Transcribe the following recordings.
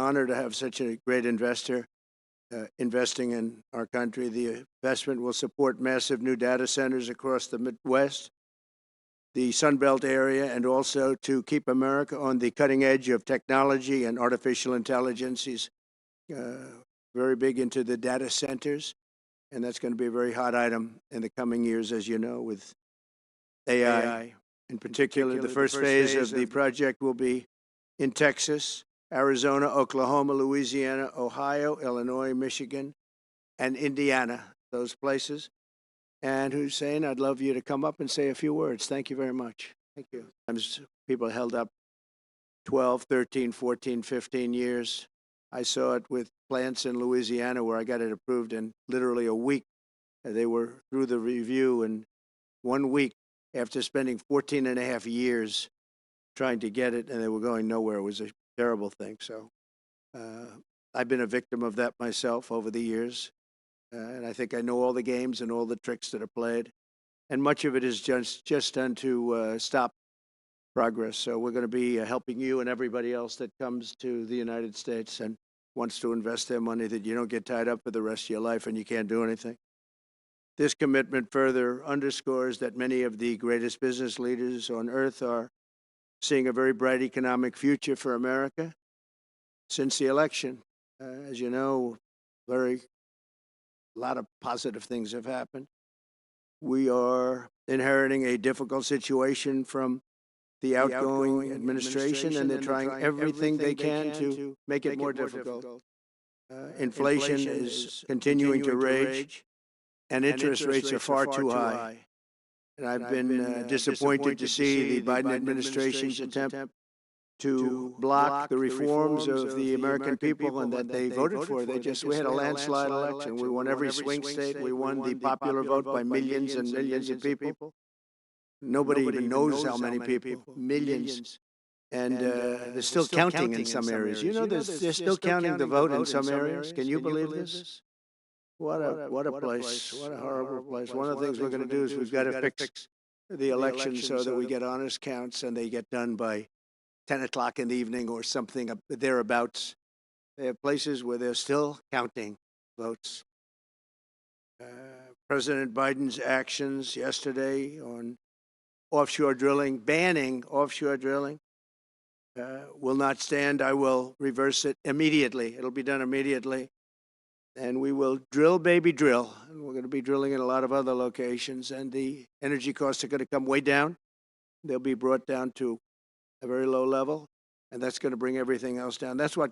honor to have such a great investor investing in our country. The investment will support massive new data centers across the Midwest, the Sun Belt area, and also to keep America on the cutting edge of technology and artificial intelligence. He's very big into the data centers, and that's going to be a very hot item in the coming years, as you know, with AI. In particular, the first phase of the project will be in Texas, Arizona, Oklahoma, Louisiana, Ohio, Illinois, Michigan, and Indiana, those places. And Hussein, I'd love you to come up and say a few words. Thank you very much. Thank you. Sometimes people held up 12, 13, 14, 15 years. I saw it with plants in Louisiana where I got it approved in literally a week. They were through the review in 1 week after spending 14 and a half years trying to get it, and they were going nowhere. It was a terrible thing. So I've been a victim of that myself over the years. And I think I know all the games and all the tricks that are played. And much of it is just done to stop progress. So we're going to be helping you and everybody else that comes to the United States and wants to invest their money, that you don't get tied up for the rest of your life and you can't do anything. This commitment further underscores that many of the greatest business leaders on earth are seeing a very bright economic future for America since the election. As you know, a lot of positive things have happened. We are inheriting a difficult situation from the outgoing administration, and they're trying everything they can to make it more difficult. Inflation is continuing to rage, and interest rates are far too high. And I've been disappointed to see the Biden administration's attempt to block the reforms of the American people and that they voted for. We had a landslide election. We won every swing state. We won the popular vote by millions and millions of people. Nobody even knows how many people, millions. And they're still counting in some areas. You know, they're still counting the vote in some areas. Can you believe this? What a place. What a horrible place. One of the things we're going to do is we've got to fix the elections so that we get honest counts and they get done by 10 o'clock in the evening or something thereabouts. They have places where they're still counting votes. President Biden's actions yesterday on offshore drilling, banning offshore drilling, will not stand. I will reverse it immediately. It'll be done immediately. And we will drill, baby, drill. And we're going to be drilling in a lot of other locations. And the energy costs are going to come way down. They'll be brought down to a very low level. And that's going to bring everything else down. That's what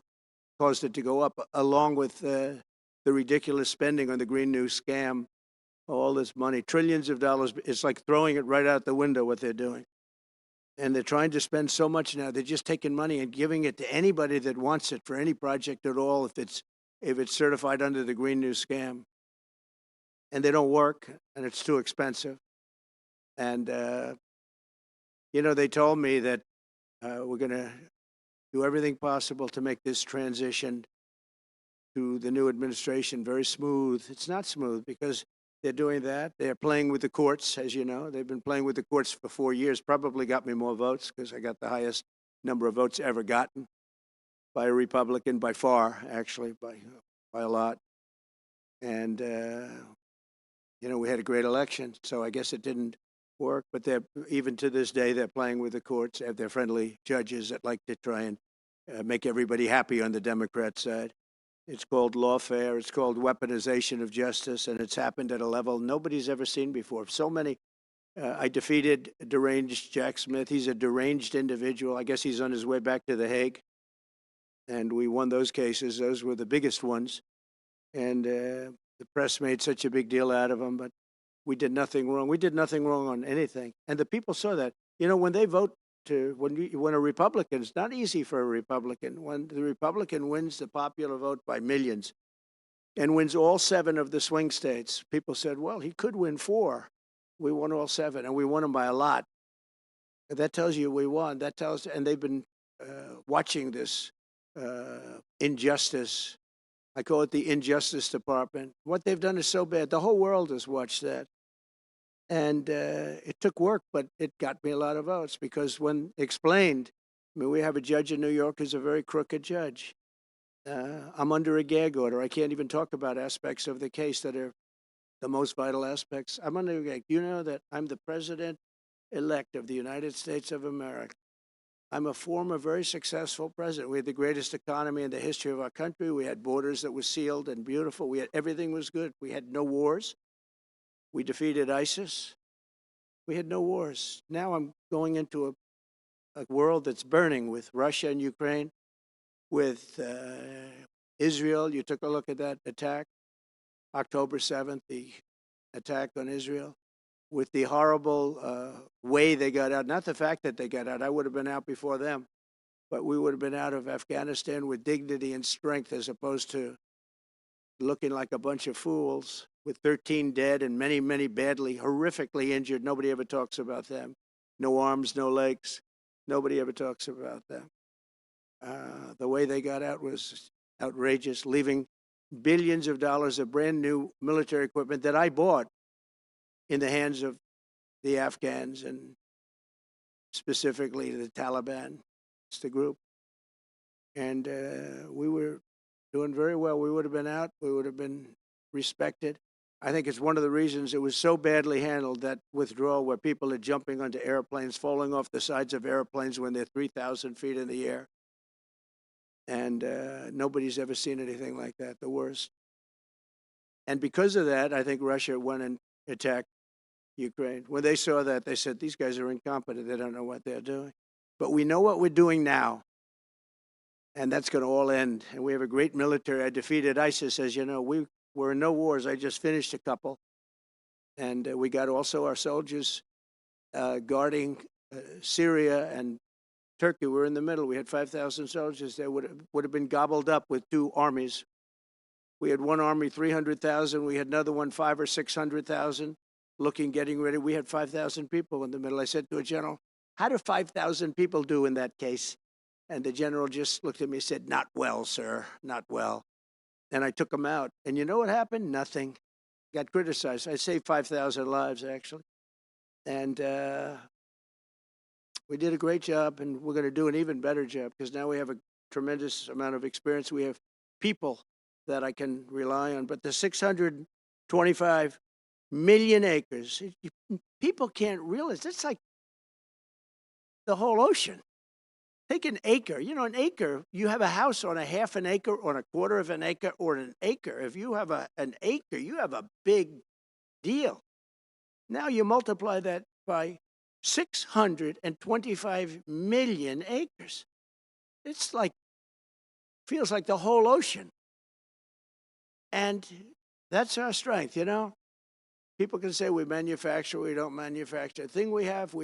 caused it to go up, along with the ridiculous spending on the Green New scam. All this money, trillions of dollars. It's like throwing it right out the window, what they're doing. And they're trying to spend so much now. They're just taking money and giving it to anybody that wants it for any project at all, if it's certified under the Green New scam. And they don't work, and it's too expensive. And, you know, they told me that we're going to do everything possible to make this transition to the new administration very smooth. It's not smooth because they're doing that. They're playing with the courts, as you know. They've been playing with the courts for 4 years, probably got me more votes because I got the highest number of votes ever gotten by a Republican, by far, actually, by a lot. And, you know, we had a great election, so I guess it didn't work. But even to this day, they're playing with the courts. They have their friendly judges that like to try and make everybody happy on the Democrat side. It's called lawfare. It's called weaponization of justice, and it's happened at a level nobody's ever seen before. So many. I defeated deranged Jack Smith. He's a deranged individual. I guess he's on his way back to The Hague. And we won those cases. Those were the biggest ones. And the press made such a big deal out of them, but we did nothing wrong. We did nothing wrong on anything. And the people saw that. You know, when they vote when a Republican, it's not easy for a Republican. When the Republican wins the popular vote by millions and wins all 7 of the swing states, people said, well, he could win 4. We won all 7, and we won them by a lot. That tells you we won. And they've been watching this injustice. I call it the Injustice Department. What they've done is so bad. The whole world has watched that. And it took work, but it got me a lot of votes because when explained, I mean, we have a judge in New York who's a very crooked judge. I'm under a gag order. I can't even talk about aspects of the case that are the most vital aspects. I'm under a gag. You know that I'm the president-elect of the United States of America. I'm a former very successful president. We had the greatest economy in the history of our country. We had borders that were sealed and beautiful. Everything was good. We had no wars. We defeated ISIS. We had no wars. Now I'm going into a world that's burning with Russia and Ukraine, with Israel. You took a look at that attack, October 7th, the attack on Israel, with the horrible way they got out. Not the fact that they got out. I would have been out before them, but we would have been out of Afghanistan with dignity and strength, as opposed to looking like a bunch of fools with 13 dead and many, many badly, horrifically injured. Nobody ever talks about them. No arms, no legs. Nobody ever talks about them. The way they got out was outrageous, leaving billions of dollars of brand new military equipment that I bought in the hands of the Afghans, and specifically the Taliban. It's the group. And we were doing very well. We would have been out. We would have been respected. I think it's one of the reasons it was so badly handled, that withdrawal, where people are jumping onto airplanes, falling off the sides of airplanes when they're 3,000 feet in the air. And nobody's ever seen anything like that, the worst. And because of that, I think Russia went and attacked Ukraine. When they saw that, they said, these guys are incompetent. They don't know what they're doing. But we know what we're doing now. And that's going to all end. And we have a great military. I defeated ISIS, as you know. We're in no wars. I just finished a couple. And we got also our soldiers guarding Syria and Turkey. We're in the middle. We had 5,000 soldiers. They would have been gobbled up with two armies. We had one army, 300,000. We had another one, 500,000 or 600,000, getting ready. We had 5,000 people in the middle. I said to a general, how do 5,000 people do in that case? And the general just looked at me and said, not well, sir, not well. And I took them out. And you know what happened? Nothing. Got criticized. I saved 5,000 lives, actually. And we did a great job, and we're going to do an even better job, because now we have a tremendous amount of experience. We have people that I can rely on. But the 625 million acres, people can't realize, it's like the whole ocean. Take an acre. You know, an acre, you have a house on a half an acre, on a quarter of an acre, or an acre. If you have an acre, you have a big deal. Now you multiply that by 625 million acres. It's like, feels like the whole ocean. And that's our strength, you know? People can say we manufacture, we don't manufacture. The thing we have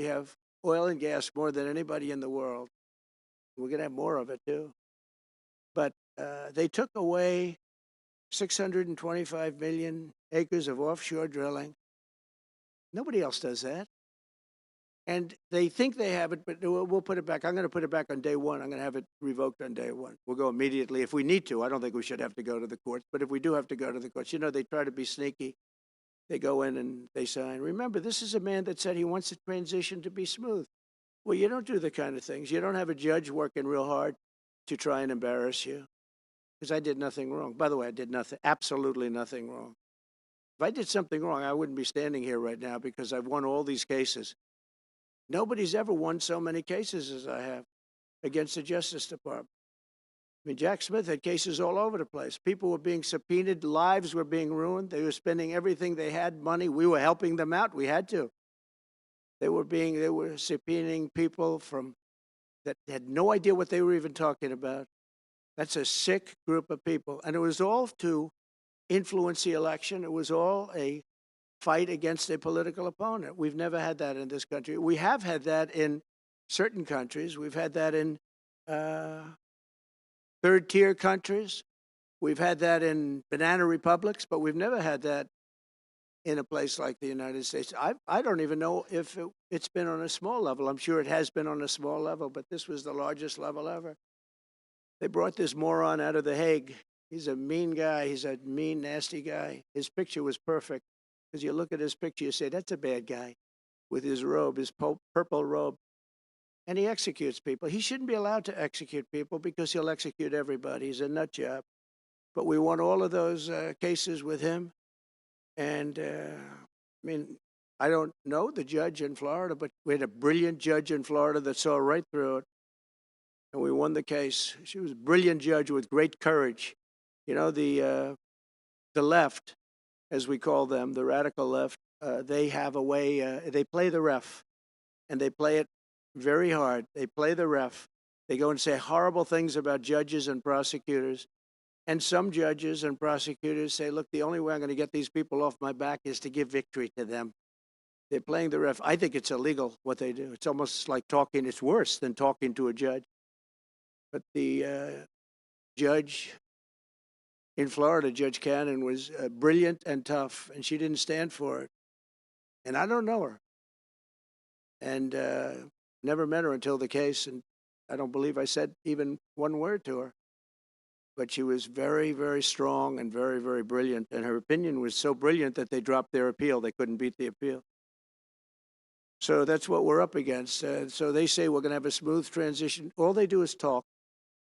oil and gas more than anybody in the world. We're going to have more of it, too. But they took away 625 million acres of offshore drilling. Nobody else does that. And they think they have it, but we'll put it back. I'm going to put it back on day one. I'm going to have it revoked on day one. We'll go immediately if we need to. I don't think we should have to go to the courts. But if we do have to go to the courts, you know, they try to be sneaky. They go in and they sign. Remember, this is a man that said he wants the transition to be smooth. Well, you don't do the kind of things. You don't have a judge working real hard to try and embarrass you. Because I did nothing wrong. By the way, I did nothing, absolutely nothing wrong. If I did something wrong, I wouldn't be standing here right now, because I've won all these cases. Nobody's ever won so many cases as I have against the Justice Department. I mean, Jack Smith had cases all over the place. People were being subpoenaed. Lives were being ruined. They were spending everything they had, money. We were helping them out. We had to. They were subpoenaing people that had no idea what they were even talking about. That's a sick group of people. And it was all to influence the election. It was all a fight against a political opponent. We've never had that in this country. We have had that in certain countries. We've had that in third-tier countries. We've had that in banana republics, but we've never had that in a place like the United States. I don't even know if it's been on a small level. I'm sure it has been on a small level, but this was the largest level ever. They brought this moron out of The Hague. He's a mean guy. He's a mean, nasty guy. His picture was perfect, because you look at his picture, you say, that's a bad guy, with his robe, his purple robe. and he executes people. He shouldn't be allowed to execute people because he'll execute everybody. He's a nut job. But we won all of those cases with him. And, I mean, I don't know the judge in Florida, but we had a brilliant judge in Florida that saw right through it. And we won the case. She was a brilliant judge with great courage. You know, the left, as we call them, the radical left, they have a way, they play the ref, and they play it very hard. They play the ref. They go and say horrible things about judges and prosecutors. And some judges and prosecutors say, look, the only way I'm going to get these people off my back is to give victory to them. They're playing the ref. I think it's illegal what they do. It's almost like talking. It's worse than talking to a judge. But the judge in Florida, Judge Cannon, was brilliant and tough, and she didn't stand for it. And I don't know her. And never met her until the case, and I don't believe I said even one word to her. But she was very, very strong and very, very brilliant. And her opinion was so brilliant that they dropped their appeal. They couldn't beat the appeal. So that's what we're up against. So they say we're going to have a smooth transition. All they do is talk.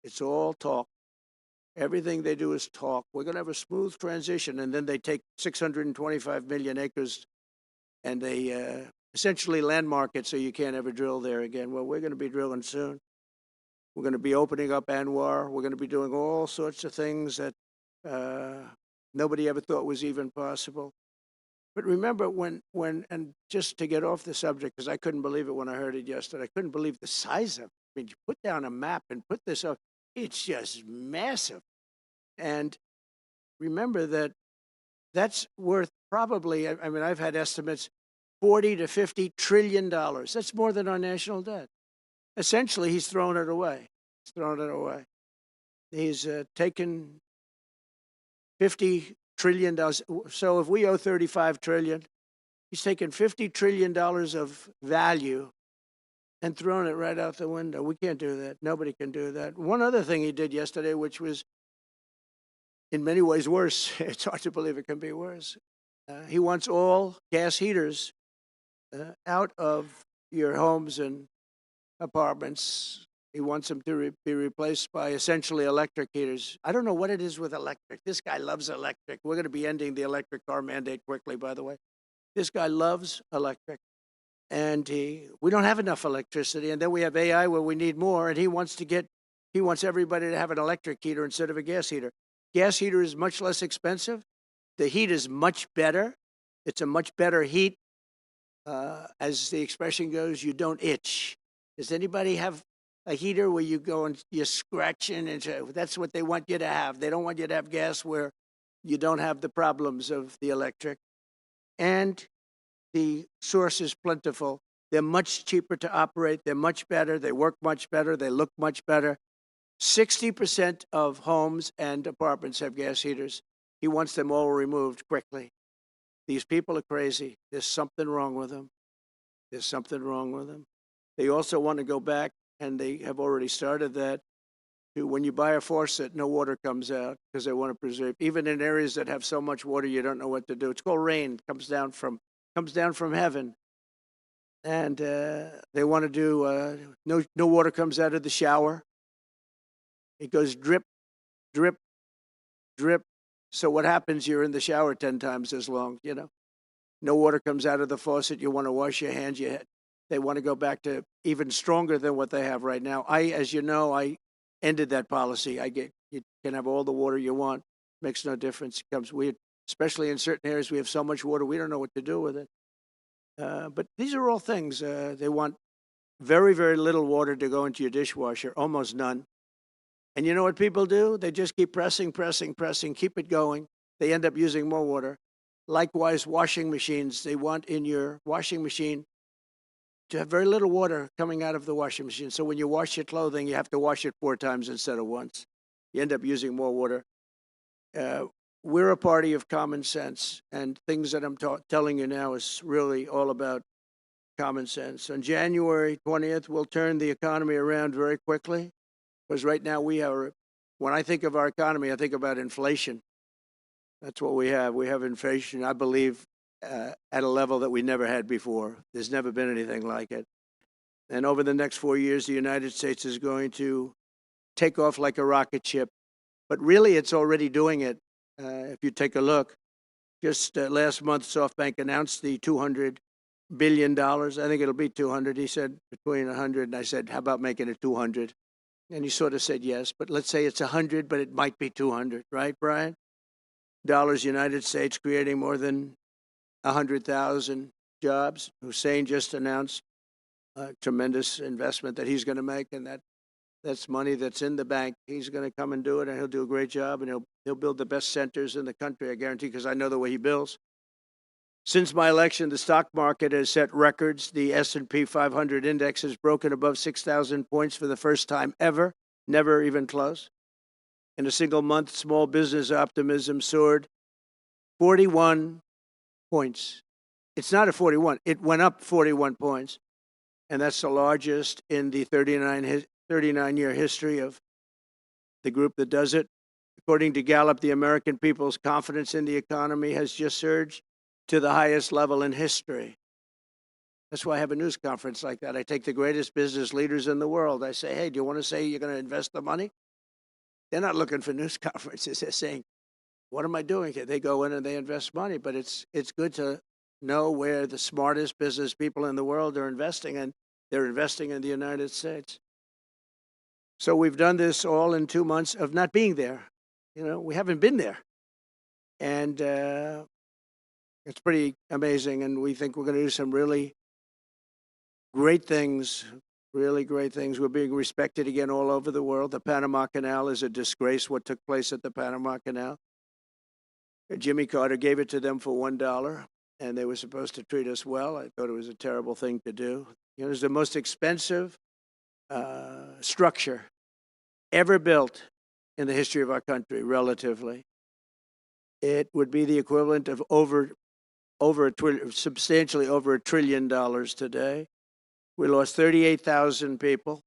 It's all talk. Everything they do is talk. We're going to have a smooth transition. And then they take 625 million acres and they essentially landmark it so you can't ever drill there again. Well, we're going to be drilling soon. We're going to be opening up Anwar. We're going to be doing all sorts of things that nobody ever thought was even possible. But remember and just to get off the subject, because I couldn't believe it when I heard it yesterday. I couldn't believe the size of it. I mean, you put down a map and put this up. It's just massive. And remember that that's worth probably, I mean, I've had estimates, $40 to $50 trillion. That's more than our national debt. Essentially, he's thrown it away. He's thrown it away. He's taken $50 trillion. So if we owe $35 trillion, he's taken $50 trillion of value and thrown it right out the window. We can't do that. Nobody can do that. One other thing he did yesterday, which was in many ways worse. It's hard to believe it can be worse. He wants all gas heaters out of your homes and apartments. He wants them to be replaced by essentially electric heaters. I don't know what it is with electric. This guy loves electric. We're going to be ending the electric car mandate quickly, by the way. This guy loves electric. And we don't have enough electricity. And then we have AI where we need more. And he wants everybody to have an electric heater instead of a gas heater. Gas heater is much less expensive. The heat is much better. It's a much better heat. As the expression goes, you don't itch. Does anybody have a heater where you go and you're scratching? And that's what they want you to have. They don't want you to have gas where you don't have the problems of the electric. And the source is plentiful. They're much cheaper to operate. They're much better. They work much better. They look much better. 60% of homes and apartments have gas heaters. He wants them all removed quickly. These people are crazy. There's something wrong with them. There's something wrong with them. They also want to go back, and they have already started that, to when you buy a faucet, no water comes out because they want to preserve. Even in areas that have so much water, you don't know what to do. It's called rain. It comes down from heaven. And they want to do, no water comes out of the shower. It goes drip, drip, drip. So what happens? You're in the shower 10 times as long, you know. No water comes out of the faucet. You want to wash your hands. They want to go back to even stronger than what they have right now. As you know, I ended that policy. You can have all the water you want. Makes no difference. It comes weird, especially in certain areas. We have so much water, we don't know what to do with it. But these are all things. They want very, very little water to go into your dishwasher, almost none. And you know what people do? They just keep pressing, keep it going. They end up using more water. Likewise, washing machines. They want in your washing machine to have very little water coming out of the washing machine. So when you wash your clothing, you have to wash it 4 times instead of once. You end up using more water. We're a party of common sense, and things that I'm telling you now is really all about common sense. On January 20th, we'll turn the economy around very quickly, because right now when I think of our economy, I think about inflation. That's what we have. We have inflation, I believe, at a level that we never had before. There's never been anything like it. And over the next 4 years, the United States is going to take off like a rocket ship. But really, it's already doing it. If you take a look, just last month, SoftBank announced the $200 billion. I think it'll be 200. He said between 100, and I said, how about making it 200? And he sort of said yes, but let's say it's 100, but it might be 200, right, Brian? Dollars, United States, creating more than 100,000 jobs. Hussein just announced a tremendous investment that he's going to make, and that's money that's in the bank. He's going to come and do it, and he'll do a great job, and he'll build the best centers in the country, I guarantee, because I know the way he builds. Since my election, the stock market has set records. The S&P 500 index has broken above 6,000 points for the first time ever, never even close. In a single month, small business optimism soared 41 points. It's not a 41. It went up 41 points, and that's the largest in the 39-year history of the group that does it. According to Gallup, the American people's confidence in the economy has just surged to the highest level in history. That's why I have a news conference like that. I take the greatest business leaders in the world. I say, hey, do you want to say you're going to invest the money? They're not looking for news conferences. They're saying, what am I doing here? They go in and they invest money, but it's good to know where the smartest business people in the world are investing, and they're investing in the United States. So we've done this all in 2 months of not being there. We haven't been there. And it's pretty amazing, and we think we're going to do some really great things, really great things. We're being respected again all over the world. The Panama Canal is a disgrace, what took place at the Panama Canal. Jimmy Carter gave it to them for $1, and they were supposed to treat us well. I thought it was a terrible thing to do. It was the most expensive structure ever built in the history of our country, relatively. It would be the equivalent of substantially over $1 trillion today. We lost 38,000 people.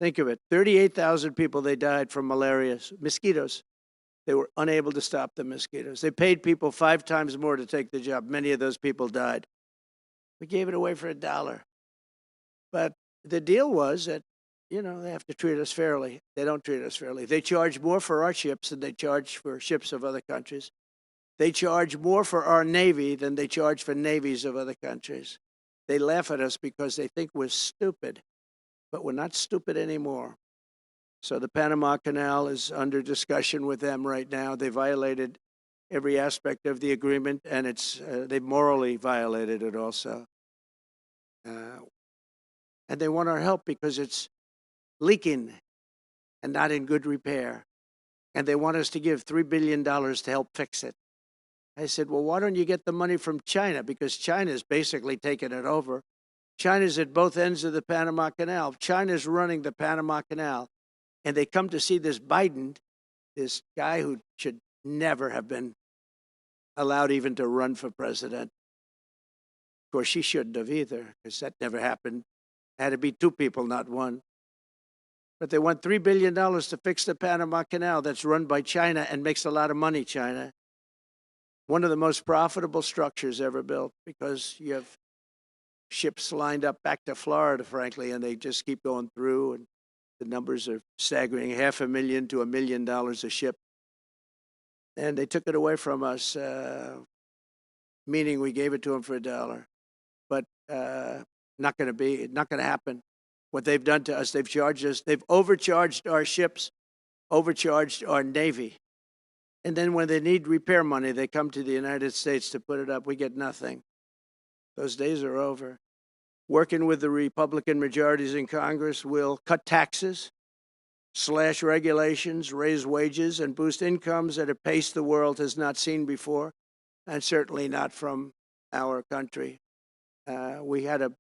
Think of it, 38,000 people, they died from malaria, mosquitoes. They were unable to stop the mosquitoes. They paid people 5 times more to take the job. Many of those people died. We gave it away for $1. But the deal was that, they have to treat us fairly. They don't treat us fairly. They charge more for our ships than they charge for ships of other countries. They charge more for our Navy than they charge for navies of other countries. They laugh at us because they think we're stupid, but we're not stupid anymore. So the Panama Canal is under discussion with them right now. They violated every aspect of the agreement, and they morally violated it also. And they want our help because it's leaking and not in good repair. And they want us to give $3 billion to help fix it. I said, well, why don't you get the money from China? Because China's basically taken it over. China's at both ends of the Panama Canal. China's running the Panama Canal. And they come to see this Biden, this guy who should never have been allowed even to run for president. Of course, she shouldn't have either, because that never happened. It had to be 2 people, not 1. But they want $3 billion to fix the Panama Canal that's run by China and makes a lot of money, China. One of the most profitable structures ever built, because you have ships lined up back to Florida, frankly, and they just keep going through, and the numbers are staggering, $500,000 to $1 million a ship. And they took it away from us, meaning we gave it to them for $1. But not going to happen. What they've done to us, they've overcharged our ships, overcharged our Navy. And then when they need repair money, they come to the United States to put it up. We get nothing. Those days are over. Working with the Republican majorities in Congress, will cut taxes, slash regulations, raise wages, and boost incomes at a pace the world has not seen before, and certainly not from our country. We had a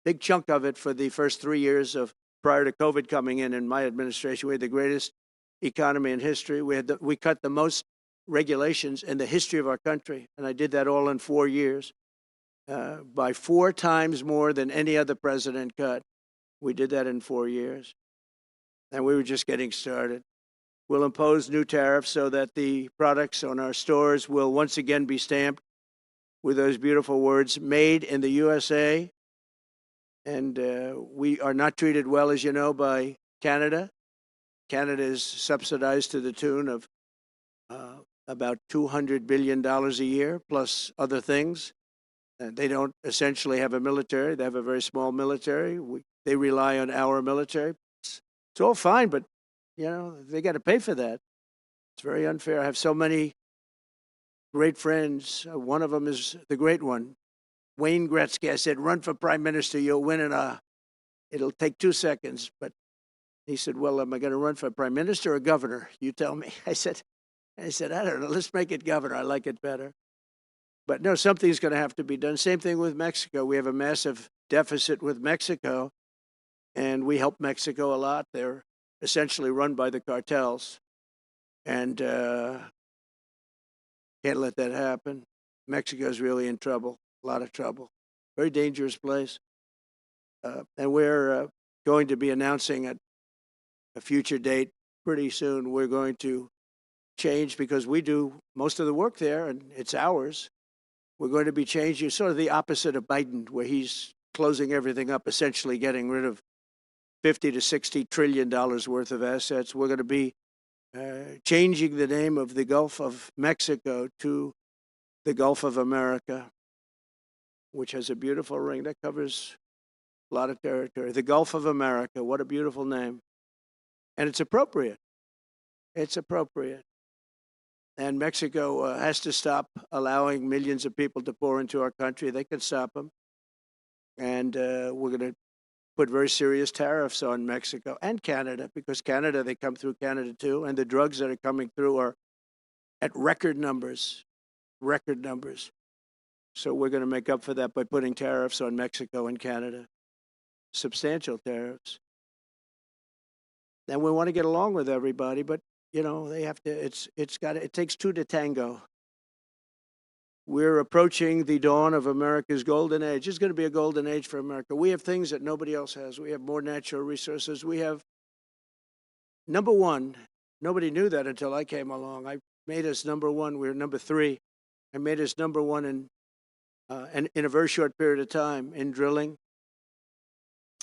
big chunk of it for the first 3 years prior to COVID coming in my administration. We had the greatest economy in history. We cut the most regulations in the history of our country, and I did that all in 4 years, by 4 times more than any other president cut. We did that in 4 years, and we were just getting started. We'll impose new tariffs so that the products on our stores will once again be stamped with those beautiful words, made in the USA, And we are not treated well, as you know, by Canada. Canada is subsidized to the tune of about $200 billion a year, plus other things. They don't essentially have a military. They have a very small military. They rely on our military. It's all fine, but, you know, they got to pay for that. It's very unfair. I have so many great friends. One of them is the great one, Wayne Gretzky. I said, run for prime minister. You'll win it'll take 2 seconds. But he said, well, am I going to run for prime minister or governor? You tell me. I said, I don't know. Let's make it governor. I like it better. But no, something's going to have to be done. Same thing with Mexico. We have a massive deficit with Mexico, and we help Mexico a lot. They're essentially run by the cartels, and can't let that happen. Mexico's really in trouble, a lot of trouble. Very dangerous place. And we're going to be announcing at a future date pretty soon. We're going to change, because we do most of the work there, and it's ours. We're going to be changing, sort of the opposite of Biden, where he's closing everything up, essentially getting rid of $50 to $60 trillion worth of assets. We're going to be changing the name of the Gulf of Mexico to the Gulf of America, which has a beautiful ring that covers a lot of territory. The Gulf of America, what a beautiful name. And it's appropriate. It's appropriate. And Mexico has to stop allowing millions of people to pour into our country. They can stop them. And we're going to put very serious tariffs on Mexico and Canada, because Canada, they come through Canada too. And the drugs that are coming through are at record numbers. So we're going to make up for that by putting tariffs on Mexico and Canada, substantial tariffs. And we want to get along with everybody, but you know, they have to, it takes two to tango. We're approaching the dawn of America's golden age. It's going to be a golden age for America. We have things that nobody else has. We have more natural resources. We have, number one, nobody knew that until I came along. I made us number one. We were number three. I made us number one in a very short period of time in drilling.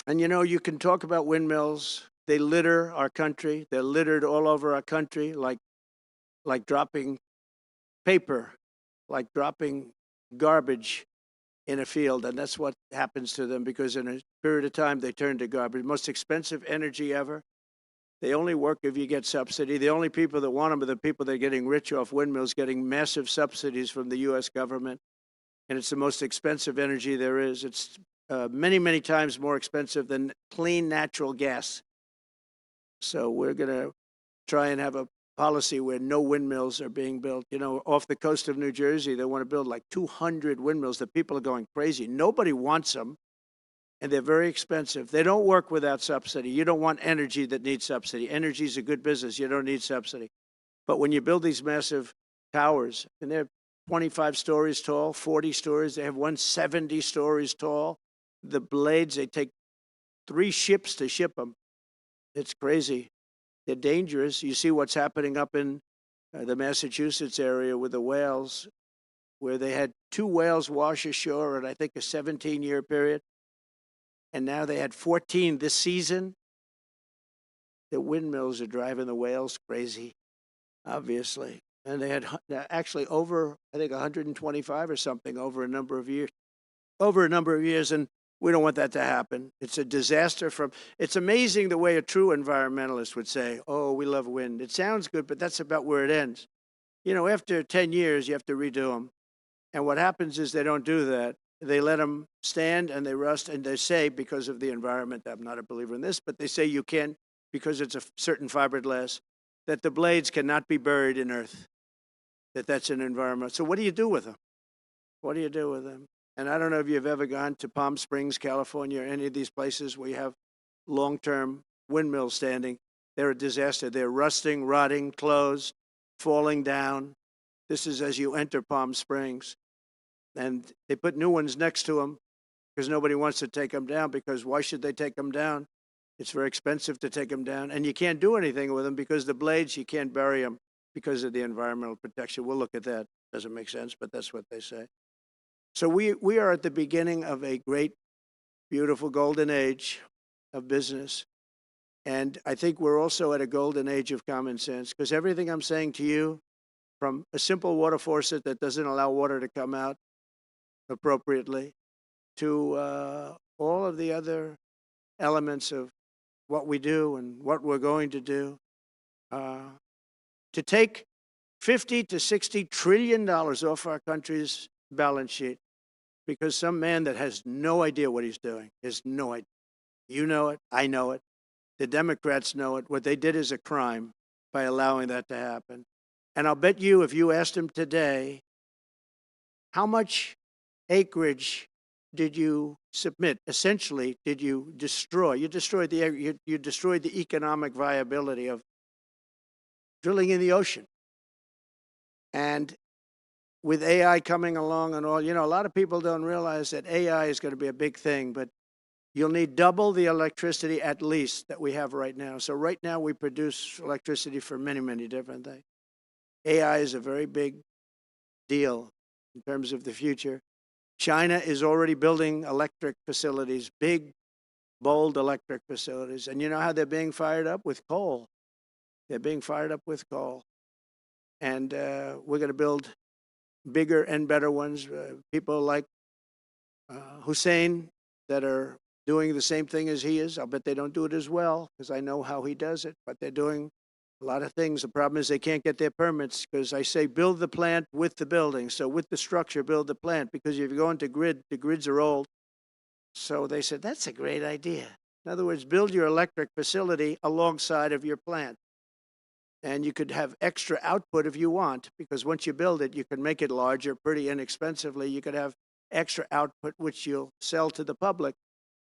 And you know, you can talk about windmills. They litter our country. They're littered all over our country, like dropping paper, like dropping garbage in a field. And that's what happens to them, because in a period of time, they turn to garbage. Most expensive energy ever. They only work if you get subsidy. The only people that want them are the people that are getting rich off windmills, getting massive subsidies from the U.S. government. And it's the most expensive energy there is. It's many, many times more expensive than clean natural gas. So we're going to try and have a policy where no windmills are being built. You know, off the coast of New Jersey, they want to build like 200 windmills. The people are going crazy. Nobody wants them, and they're very expensive. They don't work without subsidy. You don't want energy that needs subsidy. Energy is a good business. You don't need subsidy. But when you build these massive towers, and they're 25 stories tall, 40 stories, they have one 70 stories tall. The blades, they take 3 ships to ship them. It's crazy. They're dangerous. You see what's happening up in the Massachusetts area with the whales, where they had 2 whales wash ashore in, I think, a 17-year period. And now they had 14 this season. The windmills are driving the whales crazy, obviously. And they had actually over, I think, 125 or something over a number of years. And we don't want that to happen. It's a disaster it's amazing the way a true environmentalist would say, oh, we love wind. It sounds good, but that's about where it ends. You know, after 10 years, you have to redo them. And what happens is they don't do that. They let them stand and they rust, and they say, because of the environment, I'm not a believer in this, but they say you can't, because it's a certain fiberglass, that the blades cannot be buried in earth, that's an environment. So what do you do with them? What do you do with them? And I don't know if you've ever gone to Palm Springs, California, or any of these places where you have long-term windmills standing. They're a disaster. They're rusting, rotting, closed, falling down. This is as you enter Palm Springs. And they put new ones next to them because nobody wants to take them down, because why should they take them down? It's very expensive to take them down. And you can't do anything with them because the blades, you can't bury them because of the environmental protection. We'll look at that. Doesn't make sense, but that's what they say. So we are at the beginning of a great beautiful golden age of business. And I think we're also at a golden age of common sense, because everything I'm saying to you, from a simple water faucet that doesn't allow water to come out appropriately, to all of the other elements of what we do and what we're going to do, to take $50 to $60 trillion off our country's balance sheet because some man that has no idea what he's doing has no idea. You know it, I know it, the Democrats know it. What they did is a crime by allowing that to happen. And I'll bet you, if you asked him today, how much acreage did you submit? Essentially, did you destroy? You destroyed the economic viability of drilling in the ocean. And with AI coming along and all, you know, a lot of people don't realize that AI is going to be a big thing, but you'll need double the electricity at least that we have right now. So right now we produce electricity for many, many different things. AI is a very big deal in terms of the future. China is already building electric facilities, big, bold electric facilities. And you know how they're being fired up? With coal. They're being fired up with coal. And we're going to build bigger and better ones. People like Hussein that are doing the same thing as he is. I'll bet they don't do it as well because I know how he does it, but they're doing a lot of things. The problem is they can't get their permits because I say build the plant with the building. So with the structure, build the plant, because if you go into grid, the grids are old. So they said, that's a great idea. In other words, build your electric facility alongside of your plant. And you could have extra output if you want, because once you build it, you can make it larger pretty inexpensively. You could have extra output, which you'll sell to the public,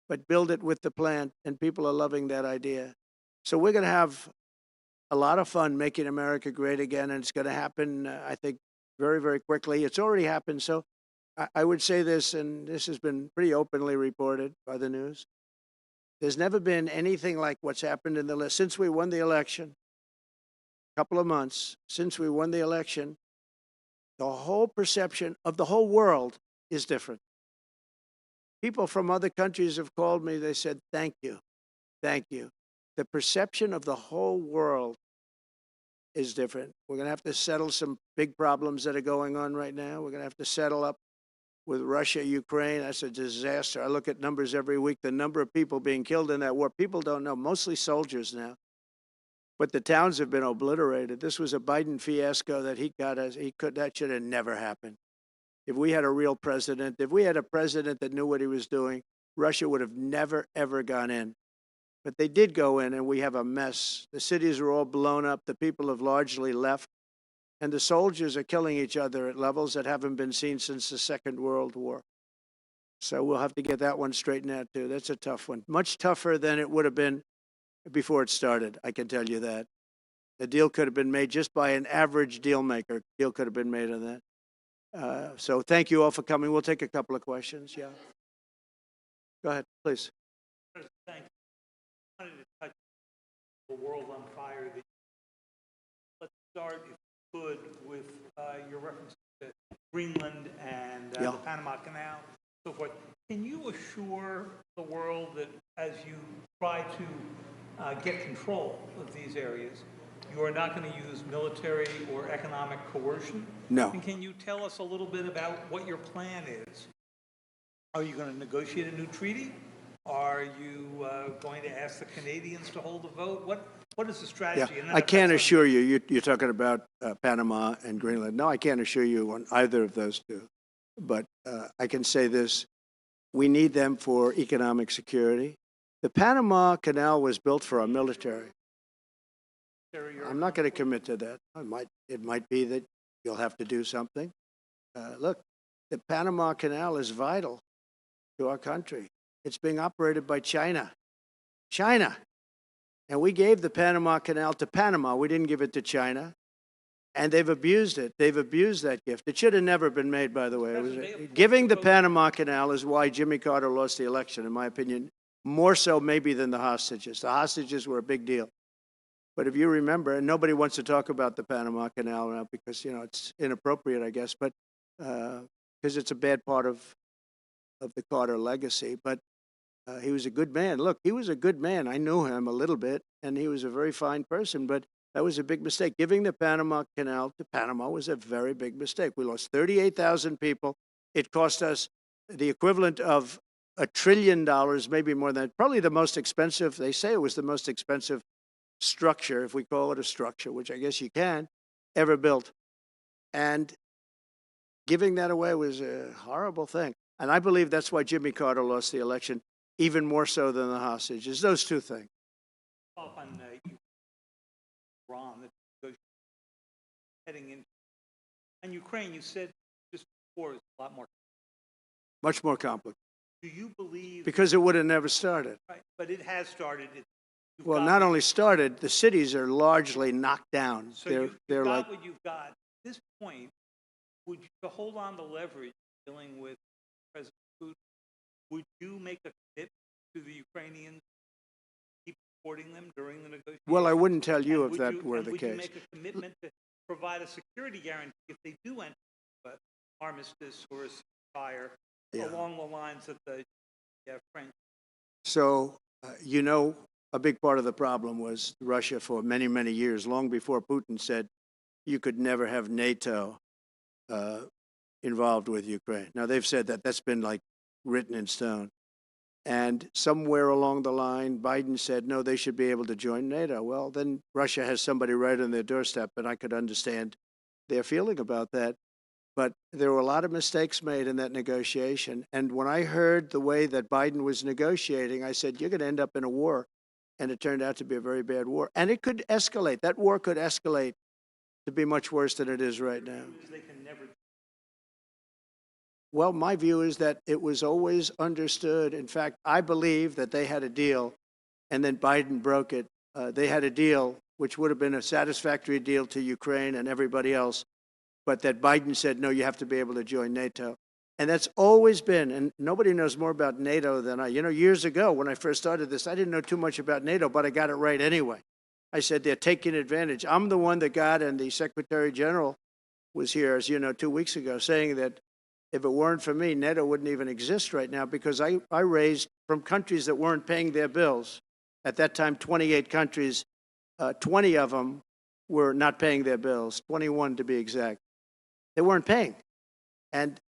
but build it with the plant, and people are loving that idea. So we're going to have a lot of fun making America great again, and it's going to happen, I think, very, very quickly. It's already happened. So I would say this, and this has been pretty openly reported by the news. There's never been anything like what's happened in the list since we won the election. Couple of months since we won the election, the whole perception of the whole world is different. People from other countries have called me. They said, thank you. Thank you. The perception of the whole world is different. We're going to have to settle some big problems that are going on right now. We're going to have to settle up with Russia, Ukraine. That's a disaster. I look at numbers every week, the number of people being killed in that war. People don't know, mostly soldiers now. But the towns have been obliterated. This was a Biden fiasco that that should have never happened. If we had a real president, if we had a president that knew what he was doing, Russia would have never, ever gone in. But they did go in, and we have a mess. The cities are all blown up. The people have largely left. And the soldiers are killing each other at levels that haven't been seen since the Second World War. So we'll have to get that one straightened out, too. That's a tough one. Much tougher than it would have been before it started, I can tell you that. The deal could have been made just by an average deal maker. Deal could have been made on that. So thank you all for coming. We'll take a couple of questions. Yeah. Go ahead, please. Thank you. I wanted to touch the world on fire. Let's start, if you could, with your reference to Greenland and the Panama Canal, so forth. Can you assure the world that as you try to get control of these areas, you are not going to use military or economic coercion? No. And can you tell us a little bit about what your plan is? Are you going to negotiate a new treaty? Are you going to ask the Canadians to hold a vote? What is the strategy? Yeah. I can't assure you, you're talking about Panama and Greenland. No, I can't assure you on either of those two. But I can say this, we need them for economic security. The Panama Canal was built for our military. I'm not going to commit to that. It might be that you'll have to do something. Look, the Panama Canal is vital to our country. It's being operated by China. China. And we gave the Panama Canal to Panama. We didn't give it to China. And they've abused it. They've abused that gift. It should have never been made, by the way. Giving the Panama Canal is why Jimmy Carter lost the election, in my opinion, more so maybe than the hostages. The hostages were a big deal. But if you remember, and nobody wants to talk about the Panama Canal now because, you know, it's inappropriate, I guess, but because it's a bad part of the Carter legacy. But He was a good man. Look, he was a good man. I knew him a little bit, and he was a very fine person, but that was a big mistake. Giving the Panama Canal to Panama was a very big mistake. We lost 38,000 people. It cost us the equivalent of $1 trillion, maybe more than that. Probably the most expensive, they say it was the most expensive structure, if we call it a structure, which I guess you can, ever built. And giving that away was a horrible thing. And I believe that's why Jimmy Carter lost the election, even more so than the hostages. Those two things. Up on Iran, that heading into, and Ukraine, you said just before, is a lot more. Much more complicated. Do you believe? Because it would have never started. Right, but it has started. Well, not only started, the cities are largely knocked down. So they're got like what you've got. At this point, would you, to hold on to leverage dealing with President Putin, would you make a commitment to the Ukrainians, keep supporting them during the negotiations? Well, I wouldn't tell you And if that were the would case. you make a commitment to provide a security guarantee if they do enter an armistice or a ceasefire along the lines that the French? So, a big part of the problem was Russia for many, many years, long before Putin said you could never have NATO involved with Ukraine. Now, they've said that. That's been like written in stone. And somewhere along the line, Biden said, no, they should be able to join NATO. Well, then Russia has somebody right on their doorstep, and I could understand their feeling about that. But there were a lot of mistakes made in that negotiation. And when I heard the way that Biden was negotiating, I said, you're going to end up in a war. And it turned out to be a very bad war. And it could escalate. That war could escalate to be much worse than it is right now. They can never. Well, my view is that it was always understood. In fact, I believe that they had a deal, and then Biden broke it. They had a deal, which would have been a satisfactory deal to Ukraine and everybody else, but that Biden said, no, you have to be able to join NATO. And that's always been, and nobody knows more about NATO than I. Years ago, when I first started this, I didn't know too much about NATO, but I got it right anyway. I said, they're taking advantage. I'm the one that got, and the Secretary General was here, as you know, 2 weeks ago, saying that if it weren't for me, NATO wouldn't even exist right now, because I raised from countries that weren't paying their bills. At that time, 28 countries, 20 of them were not paying their bills, 21 to be exact. They weren't paying,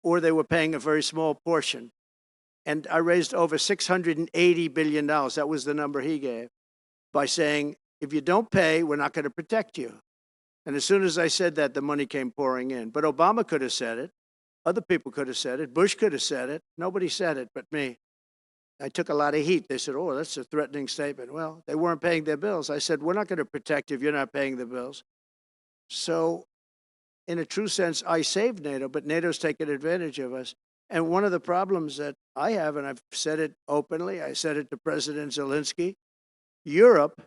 or they were paying a very small portion. And I raised over $680 billion. That was the number he gave, by saying, if you don't pay, we're not going to protect you. And as soon as I said that, the money came pouring in. But Obama could have said it. Other people could have said it. Bush could have said it. Nobody said it but me. I took a lot of heat. They said, oh, that's a threatening statement. Well, they weren't paying their bills. I said, we're not going to protect you if you're not paying the bills. So in a true sense, I saved NATO, but NATO's taken advantage of us. And one of the problems that I have, and I've said it openly, I said it to President Zelensky, Europe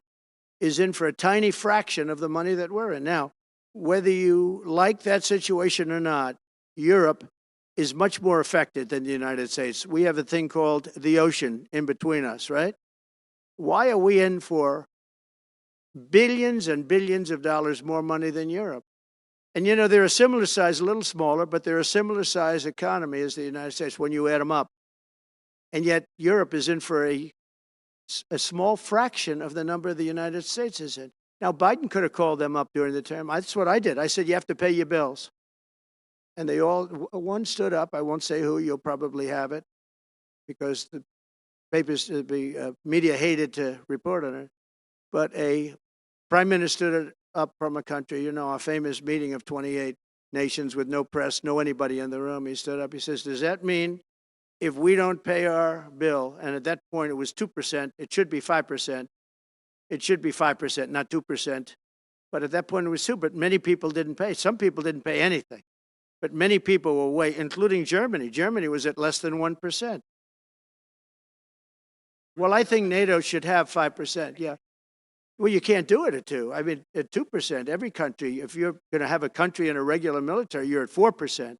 is in for a tiny fraction of the money that we're in. Now, whether you like that situation or not, Europe is much more affected than the United States. We have a thing called the ocean in between us, right? Why are we in for billions and billions of dollars more money than Europe? And they're a similar size, a little smaller, but they're a similar size economy as the United States when you add them up. And yet Europe is in for a small fraction of the number the United States is in. Now, Biden could have called them up during the term. That's what I did. I said, you have to pay your bills. And they all, one stood up. I won't say who. You'll probably have it, because the papers, the media hated to report on it. But a prime minister stood up from a country, a famous meeting of 28 nations with no press, no anybody in the room. He stood up. He says, does that mean if we don't pay our bill, and at that point it was 2%, it should be 5%. It should be 5%, not 2%. But at that point it was 2%, but many people didn't pay. Some people didn't pay anything. But many people were way, including Germany. Germany was at less than 1%. Well, I think NATO should have 5%, yeah. Well, you can't do it at 2%. I mean, at 2%, every country, if you're going to have a country in a regular military, you're at 4%.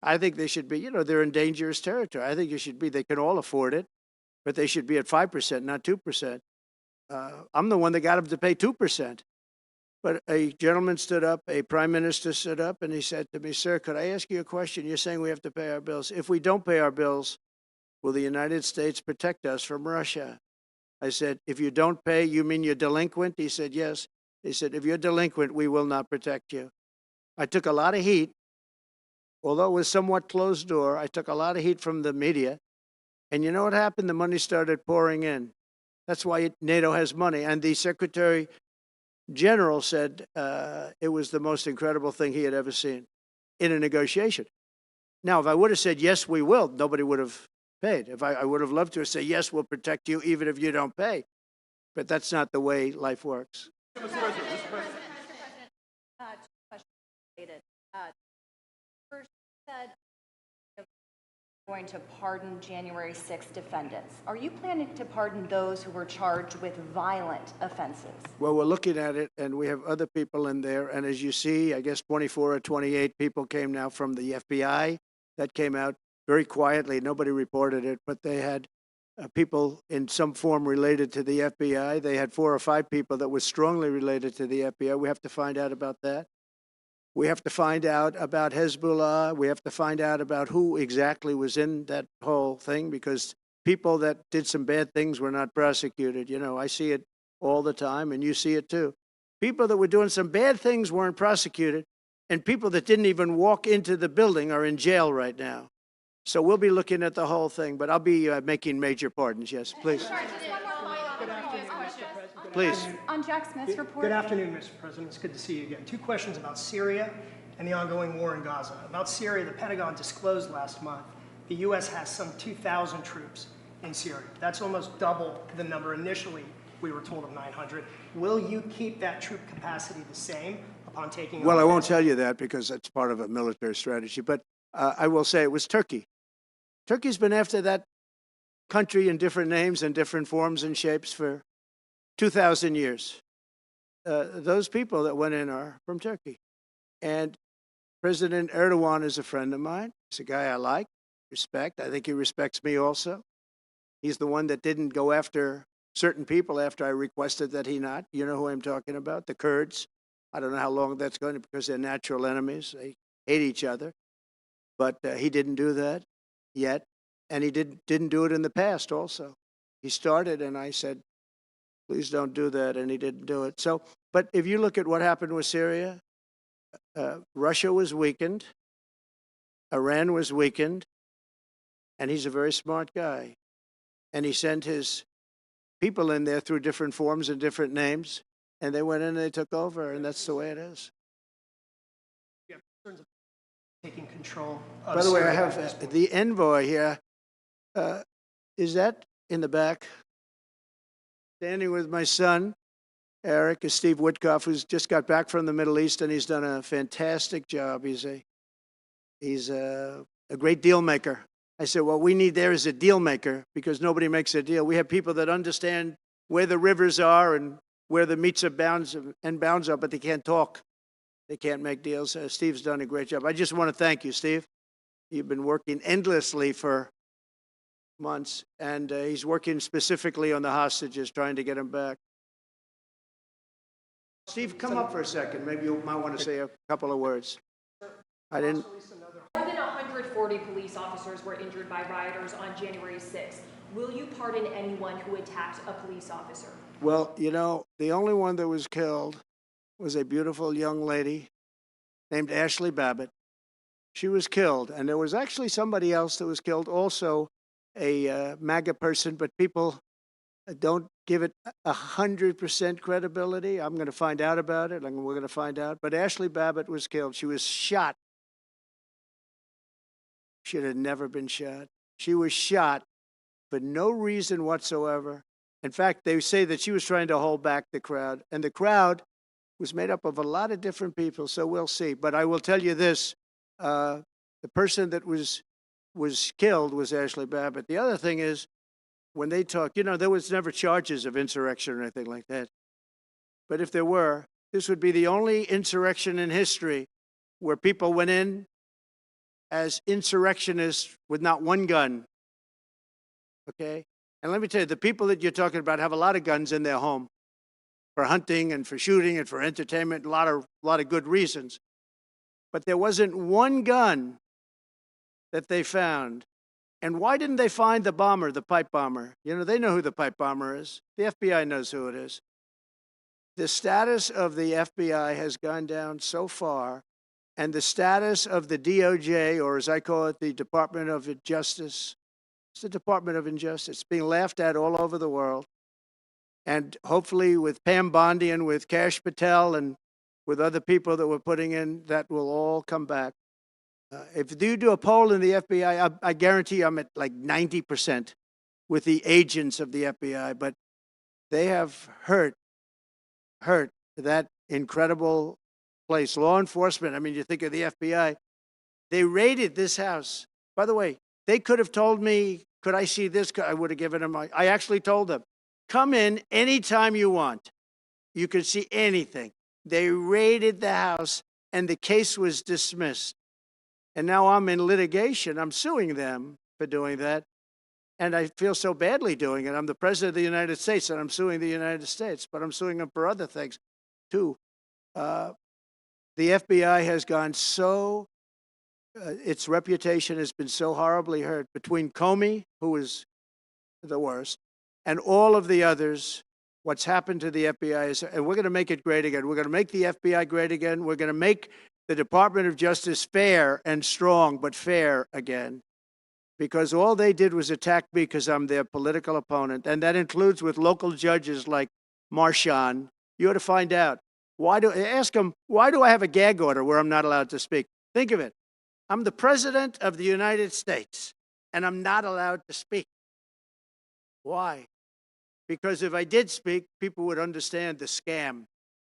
I think they should be, they're in dangerous territory. I think it should be, they can all afford it, but they should be at 5%, not 2%. I'm the one that got them to pay 2%. But a gentleman stood up, a prime minister stood up, and he said to me, sir, could I ask you a question? You're saying we have to pay our bills. If we don't pay our bills, will the United States protect us from Russia? I said, if you don't pay, you mean you're delinquent? He said, yes. He said, if you're delinquent, we will not protect you. I took a lot of heat. Although it was somewhat closed door, I took a lot of heat from the media. And you know what happened? The money started pouring in. That's why NATO has money. And the Secretary General said it was the most incredible thing he had ever seen in a negotiation. Now, if I would have said, yes, we will, nobody would have paid. If I would have loved to say, yes, we'll protect you even if you don't pay. But that's not the way life works. Mr. President, first said going to pardon January 6 defendants. Are you planning to pardon those who were charged with violent offenses? Well, we're looking at it, and we have other people in there. And as you see, I guess 24 or 28 people came now from the FBI. That came out very quietly. Nobody reported it, but they had people in some form related to the FBI. They had 4 or 5 people that were strongly related to the FBI. We have to find out about that. We have to find out about Hezbollah. We have to find out about who exactly was in that whole thing, because people that did some bad things were not prosecuted. You know, I see it all the time, and you see it too. People that were doing some bad things weren't prosecuted, and people that didn't even walk into the building are in jail right now. So we'll be looking at the whole thing, but I'll be making major pardons. Yes, please. Please. On Jack Smith's report. Good afternoon, Mr. President. It's good to see you again. 2 questions about Syria and the ongoing war in Gaza. About Syria, the Pentagon disclosed last month the U.S. has some 2,000 troops in Syria. That's almost double the number initially we were told of 900. Will you keep that troop capacity the same upon taking over? Well, I won't tell you that because that's part of a military strategy, but I will say it was Turkey. Turkey's been after that country in different names and different forms and shapes for 2,000 years. Those people that went in are from Turkey. And President Erdogan is a friend of mine. He's a guy I like, respect. I think he respects me also. He's the one that didn't go after certain people after I requested that he not. You know who I'm talking about, the Kurds. I don't know how long that's going to, because they're natural enemies. They hate each other. But he didn't do that yet. And he didn't do it in the past also. He started, and I said, please don't do that, and he didn't do it. So, but if you look at what happened with Syria, Russia was weakened, Iran was weakened, and he's a very smart guy. And he sent his people in there through different forms and different names, and they went in and they took over, and that's the way it is. You have concerns about taking control of By the way, I Syria at this have point? the envoy here. Is that in the back? Standing with my son, Eric, is Steve Witkoff, who's just got back from the Middle East, and he's done a fantastic job. He's a great deal maker. I said, what we need there is a deal maker, because nobody makes a deal. We have people that understand where the rivers are and where the meets and bounds are, but they can't talk. They can't make deals. Steve's done a great job. I just want to thank you, Steve. You've been working endlessly for months, and he's working specifically on the hostages, trying to get them back. Steve, come up for a second. Maybe you might want to say a couple of words. I didn't. More than 140 police officers were injured by rioters on January 6th. Will you pardon anyone who attacked a police officer? Well, you know, the only one that was killed was a beautiful young lady named Ashley Babbitt. She was killed, and there was actually somebody else that was killed, also a MAGA person, but people don't give it 100% credibility. I'm going to find out about it, and we're going to find out. But Ashley Babbitt was killed. She was shot. Should have never been shot. She was shot for no reason whatsoever. In fact, they say that she was trying to hold back the crowd, and the crowd was made up of a lot of different people, so we'll see. But I will tell you this, the person that was killed was Ashley Babbitt. The other thing is, when they talk, you know, there was never charges of insurrection or anything like that. But if there were, this would be the only insurrection in history where people went in as insurrectionists with not one gun. Okay? And let me tell you, the people that you're talking about have a lot of guns in their home for hunting and for shooting and for entertainment, a lot of good reasons. But there wasn't one gun that they found. And why didn't they find the bomber, the pipe bomber? You know, they know who the pipe bomber is. The FBI knows who it is. The status of the FBI has gone down so far, and the status of the DOJ, or as I call it, the Department of Justice, it's the Department of Injustice, being laughed at all over the world. And hopefully with Pam Bondi and with Kash Patel and with other people that we're putting in, that will all come back. If you do a poll in the FBI, I guarantee I'm at like 90% with the agents of the FBI, but they have hurt that incredible place. Law enforcement, I mean, you think of the FBI, they raided this house. By the way, they could have told me, could I see this? I would have given them, I actually told them, come in anytime you want. You can see anything. They raided the house and the case was dismissed. And now I'm in litigation. I'm suing them for doing that. And I feel so badly doing it. I'm the president of the United States and I'm suing the United States, but I'm suing them for other things too. The FBI has gone so, its reputation has been so horribly hurt between Comey, who is the worst, and all of the others. What's happened to the FBI is, and we're going to make it great again. We're going to make the FBI great again. We're going to make the Department of Justice fair and strong, but fair again. Because all they did was attack me because I'm their political opponent. And that includes with local judges like Marshawn. You ought to find out. Ask them, why do I have a gag order where I'm not allowed to speak? Think of it. I'm the president of the United States, and I'm not allowed to speak. Why? Because if I did speak, people would understand the scam.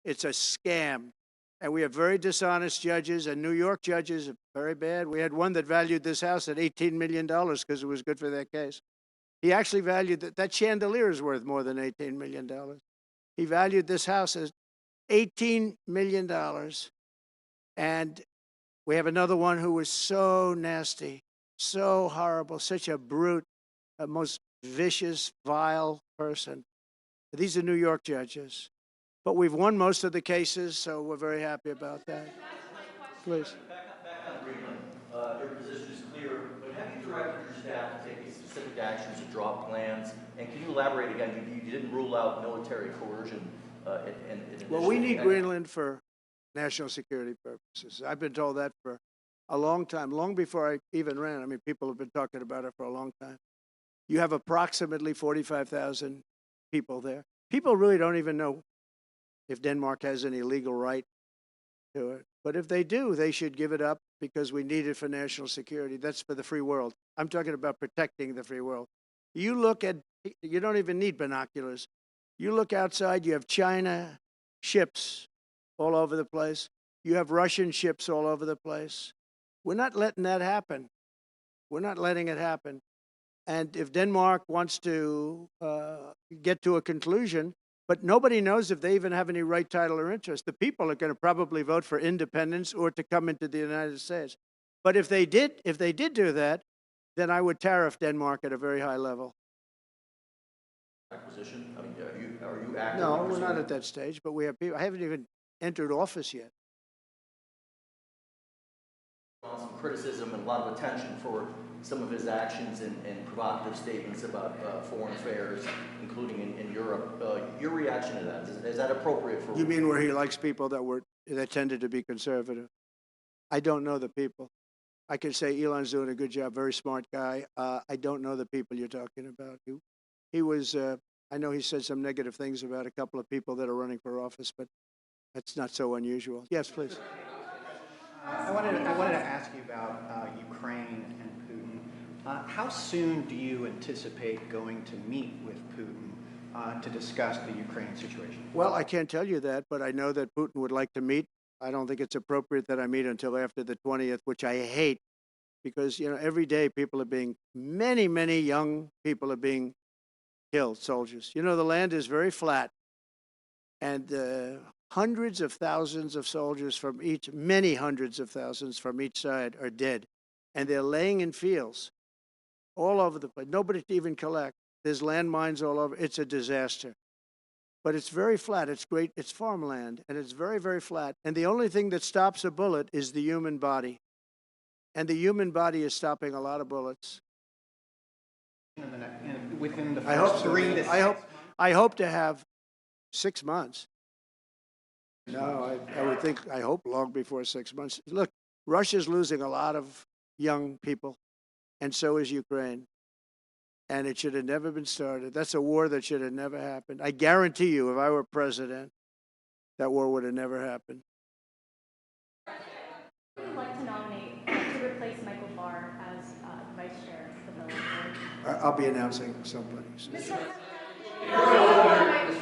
It's a scam. And we have very dishonest judges, and New York judges are very bad. We had one that valued this house at $18 million because it was good for their case. He actually valued that chandelier is worth more than $18 million. He valued this house as $18 million. And we have another one who was so nasty, so horrible, such a brute, a most vicious, vile person. These are New York judges. But we've won most of the cases, so we're very happy about that. Please. Back on Greenland, your position is clear, but have you directed your staff to take any specific actions to draw plans? And can you elaborate again? You didn't rule out military coercion. Well, we need Greenland for national security purposes. I've been told that for a long time, long before I even ran. I mean, people have been talking about it for a long time. You have approximately 45,000 people there. People really don't even know if Denmark has any legal right to it. But if they do, they should give it up because we need it for national security. That's for the free world. I'm talking about protecting the free world. You look at, you don't even need binoculars. You look outside, you have China ships all over the place. You have Russian ships all over the place. We're not letting that happen. We're not letting it happen. And if Denmark wants to get to a conclusion, but nobody knows if they even have any right, title, or interest. The people are going to probably vote for independence or to come into the United States. But if they did do that, then I would tariff Denmark at a very high level. Acquisition? I mean, are you actively No, we're pursuing not at that stage, but we have people. I haven't even entered office yet. some criticism and a lot of attention for some of his actions and provocative statements about foreign affairs, including in Europe. Your reaction to that, is that appropriate for... You mean where he likes people that tended to be conservative? I don't know the people. I can say Elon's doing a good job, very smart guy. I don't know the people you're talking about. He was, I know he said some negative things about a couple of people that are running for office, but that's not so unusual. Yes, please. I wanted to ask you about Ukraine and Putin. How soon do you anticipate going to meet with Putin to discuss the Ukraine situation? Well, I can't tell you that, but I know that Putin would like to meet. I don't think it's appropriate that I meet until after the 20th, which I hate, because, you know, every day people are being, many, many young people are being killed, soldiers. You know, the land is very flat, and hundreds of thousands of soldiers from each, many hundreds of thousands from each side are dead, and they're laying in fields all over the place. Nobody to even collect. There's landmines all over. It's a disaster. But it's very flat. It's great. It's farmland, and it's very, very flat. And the only thing that stops a bullet is the human body. And the human body is stopping a lot of bullets. Within the I hope first so. 3 to 6 I hope to have 6 months. No, I would think, I hope long before 6 months. Look, Russia's losing a lot of young people, and so is Ukraine. And it should have never been started. That's a war that should have never happened. I guarantee you, if I were president, that war would have never happened. Would you like to nominate to replace Michael Barr as vice chair of the board? I'll be announcing somebody. Mr.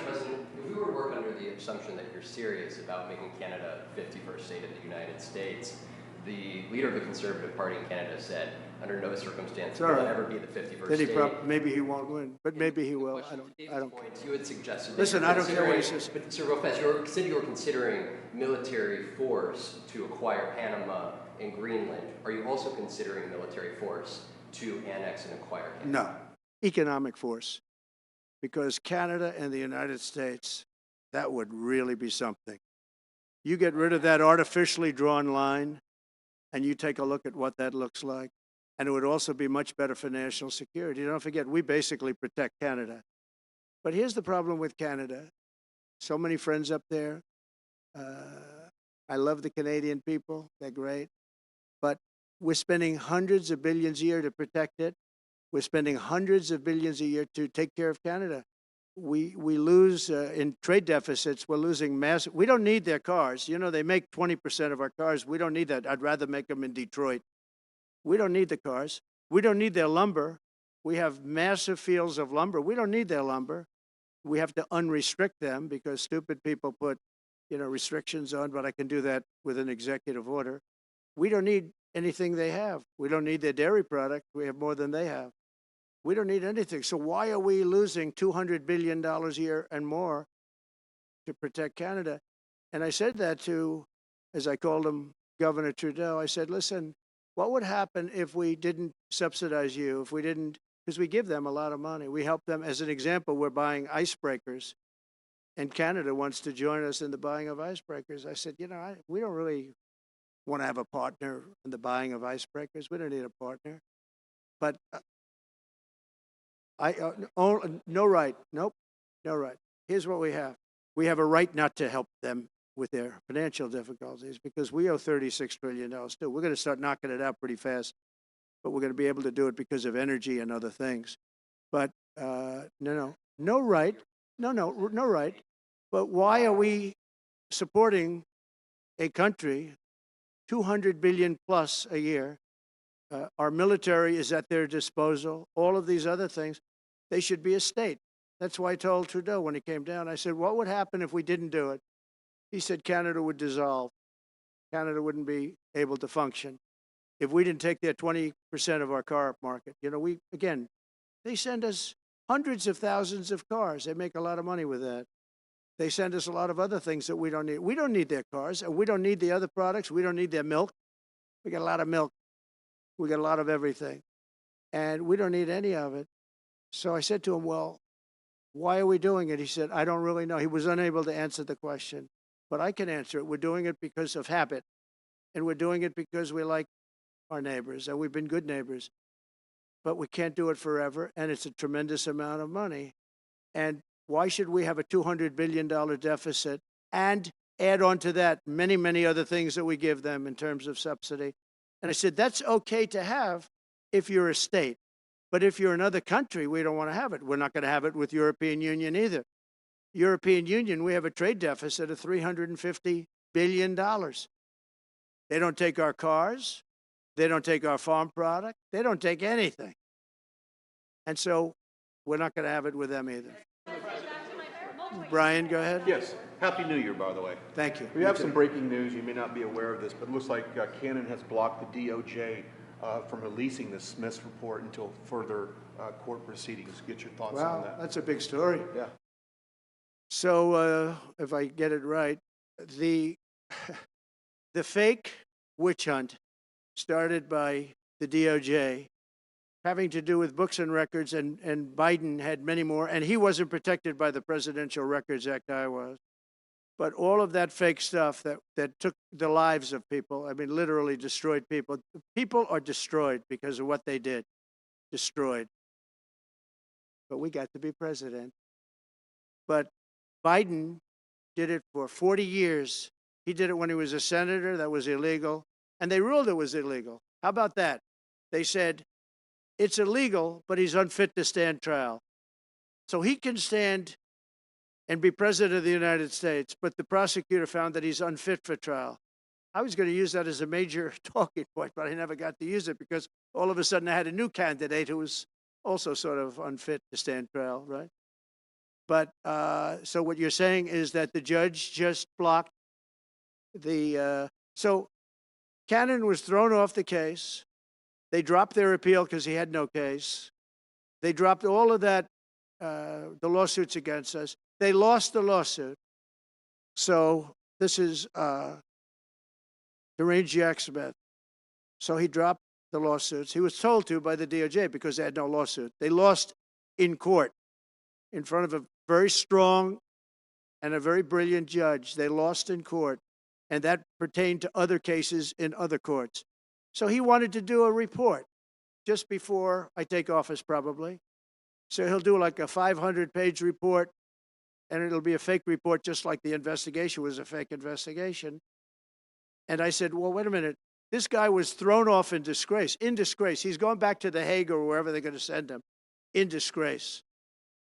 President, if we were to work under the assumption that you're serious about making Canada 51st state of the United States, the leader of the Conservative Party in Canada said, under no circumstance will it ever be the 51st state. Maybe he won't win, but maybe he will. I don't care. You had suggested. Listen, I don't care what he says. But Sir, real fast, you said you were considering military force to acquire Panama and Greenland. Are you also considering military force to annex and acquire Canada? No, economic force. Because Canada and the United States, that would really be something. You get rid of that artificially drawn line, and you take a look at what that looks like. And it would also be much better for national security. Don't forget, we basically protect Canada. But here's the problem with Canada. So many friends up there. I love the Canadian people. They're great. But we're spending hundreds of billions a year to protect it. We're spending hundreds of billions a year to take care of Canada. We lose in trade deficits. We're losing massive. We don't need their cars. You know, they make 20% of our cars. We don't need that. I'd rather make them in Detroit. We don't need the cars. We don't need their lumber. We have massive fields of lumber. We don't need their lumber. We have to unrestrict them because stupid people put, restrictions on, but I can do that with an executive order. We don't need anything they have. We don't need their dairy product. We have more than they have. We don't need anything. So why are we losing $200 billion a year and more to protect Canada? And I said that to, as I called him, Governor Trudeau. I said, listen, what would happen if we didn't subsidize you, if we didn't, because we give them a lot of money. We help them. As an example, we're buying icebreakers, and Canada wants to join us in the buying of icebreakers. I said, we don't really want to have a partner in the buying of icebreakers. We don't need a partner. But no right. Nope, no right. Here's what we have. We have a right not to help them with their financial difficulties because we owe $36 trillion too. We're going to start knocking it out pretty fast, but we're going to be able to do it because of energy and other things. But no right. No right. But why are we supporting a country, $200 billion plus a year? Our military is at their disposal. All of these other things, they should be a state. That's why I told Trudeau when he came down, I said, what would happen if we didn't do it? He said Canada would dissolve. Canada wouldn't be able to function if we didn't take their 20% of our car market. They send us hundreds of thousands of cars. They make a lot of money with that. They send us a lot of other things that we don't need. We don't need their cars, and we don't need the other products. We don't need their milk. We got a lot of milk. We got a lot of everything, and we don't need any of it. So I said to him, well, why are we doing it? He said, I don't really know. He was unable to answer the question, but I can answer it. We're doing it because of habit, and we're doing it because we like our neighbors, and we've been good neighbors, but we can't do it forever, and it's a tremendous amount of money. And why should we have a $200 billion deficit and add on to that many, many other things that we give them in terms of subsidy? And I said, that's okay to have if you're a state. But if you're another country, we don't want to have it. We're not going to have it with European Union either. European Union, we have a trade deficit of $350 billion. They don't take our cars. They don't take our farm product. They don't take anything. And so we're not going to have it with them either. Brian, go ahead. Yes. Happy New Year, by the way. Thank you. We have some breaking news. You may not be aware of this, but it looks like Canon has blocked the DOJ from releasing the Smiths report until further court proceedings. Get your thoughts on that. Wow, that's a big story. Yeah. So if I get it right, the fake witch hunt started by the DOJ having to do with books and records, and Biden had many more, and he wasn't protected by the Presidential Records Act, I was. But all of that fake stuff that took the lives of people, I mean, literally destroyed people. People are destroyed because of what they did, destroyed. but we got to be president. But Biden did it for 40 years. He did it when he was a senator. That was illegal. And they ruled it was illegal. How about that? They said, it's illegal, but he's unfit to stand trial. So he can stand and be president of the United States, but the prosecutor found that he's unfit for trial. I was going to use that as a major talking point, but I never got to use it because all of a sudden I had a new candidate who was also sort of unfit to stand trial, right? But so what you're saying is that the judge just blocked the, so Cannon was thrown off the case. They dropped their appeal because he had no case. They dropped all of that, the lawsuits against us. They lost the lawsuit. So this is Deranged Jack Smith. So he dropped the lawsuits. He was told to by the DOJ because they had no lawsuit. They lost in court in front of a very strong and a very brilliant judge. They lost in court, and that pertained to other cases in other courts. So he wanted to do a report just before I take office, probably. So he'll do like a 500-page report, and it'll be a fake report, just like the investigation was a fake investigation. And I said, well, wait a minute. This guy was thrown off in disgrace. In disgrace. He's going back to The Hague or wherever they're going to send him. In disgrace.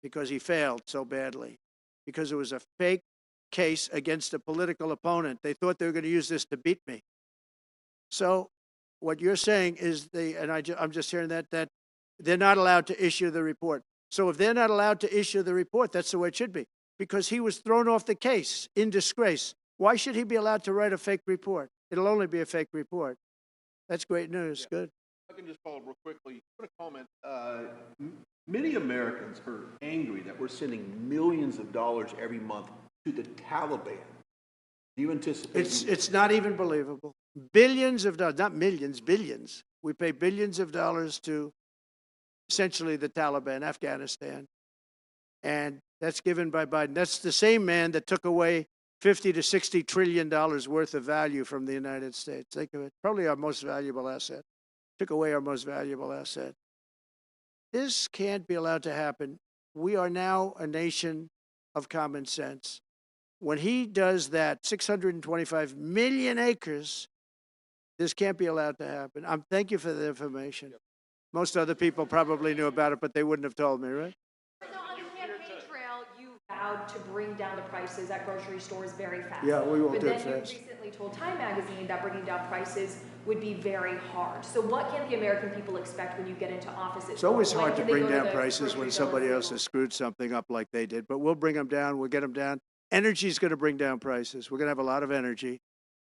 Because he failed so badly. Because it was a fake case against a political opponent. They thought they were going to use this to beat me. So what you're saying is, I'm just hearing that they're not allowed to issue the report. So if they're not allowed to issue the report, that's the way it should be. Because he was thrown off the case in disgrace. Why should he be allowed to write a fake report? It'll only be a fake report. That's great news. Yeah. Good. I can just follow up real quickly. Put a comment. Many Americans are angry that we're sending millions of dollars every month to the Taliban. Do you anticipate? It's not even believable. Billions of dollars, not millions, billions. We pay billions of dollars to essentially the Taliban, Afghanistan. And that's given by Biden. That's the same man that took away $50 to $60 trillion worth of value from the United States. Think of it. Probably our most valuable asset. Took away our most valuable asset. This can't be allowed to happen. We are now a nation of common sense. When he does that, 625 million acres, this can't be allowed to happen. Thank you for the information. Most other people probably knew about it, but they wouldn't have told me, right? So on the campaign trail, you vowed to bring down the prices at grocery stores very fast. Yeah, we won't do it But then fast. you recently told Time Magazine that bringing down prices would be very hard. So what can the American people expect when you get into office? It's always hard to bring down prices when somebody else has screwed something up like they did, but we'll bring them down. We'll get them down. Energy is going to bring down prices. We're going to have a lot of energy,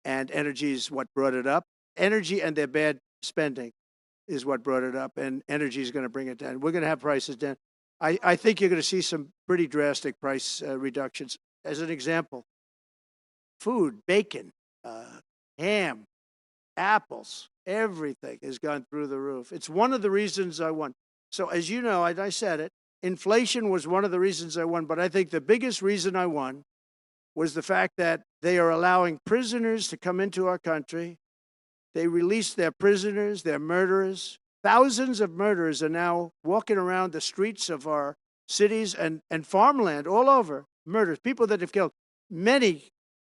and energy is what brought it up. Energy and their bad spending is what brought it up, and energy is going to bring it down. We're going to have prices down. I think you're going to see some pretty drastic price reductions. As an example, food, bacon, ham, apples, everything has gone through the roof. It's one of the reasons I won. So as you know, I said it, inflation was one of the reasons I won, but I think the biggest reason I won was the fact that they are allowing prisoners to come into our country. They released their prisoners, their murderers. Thousands of murderers are now walking around the streets of our cities and farmland all over. Murders, people that have killed. Many,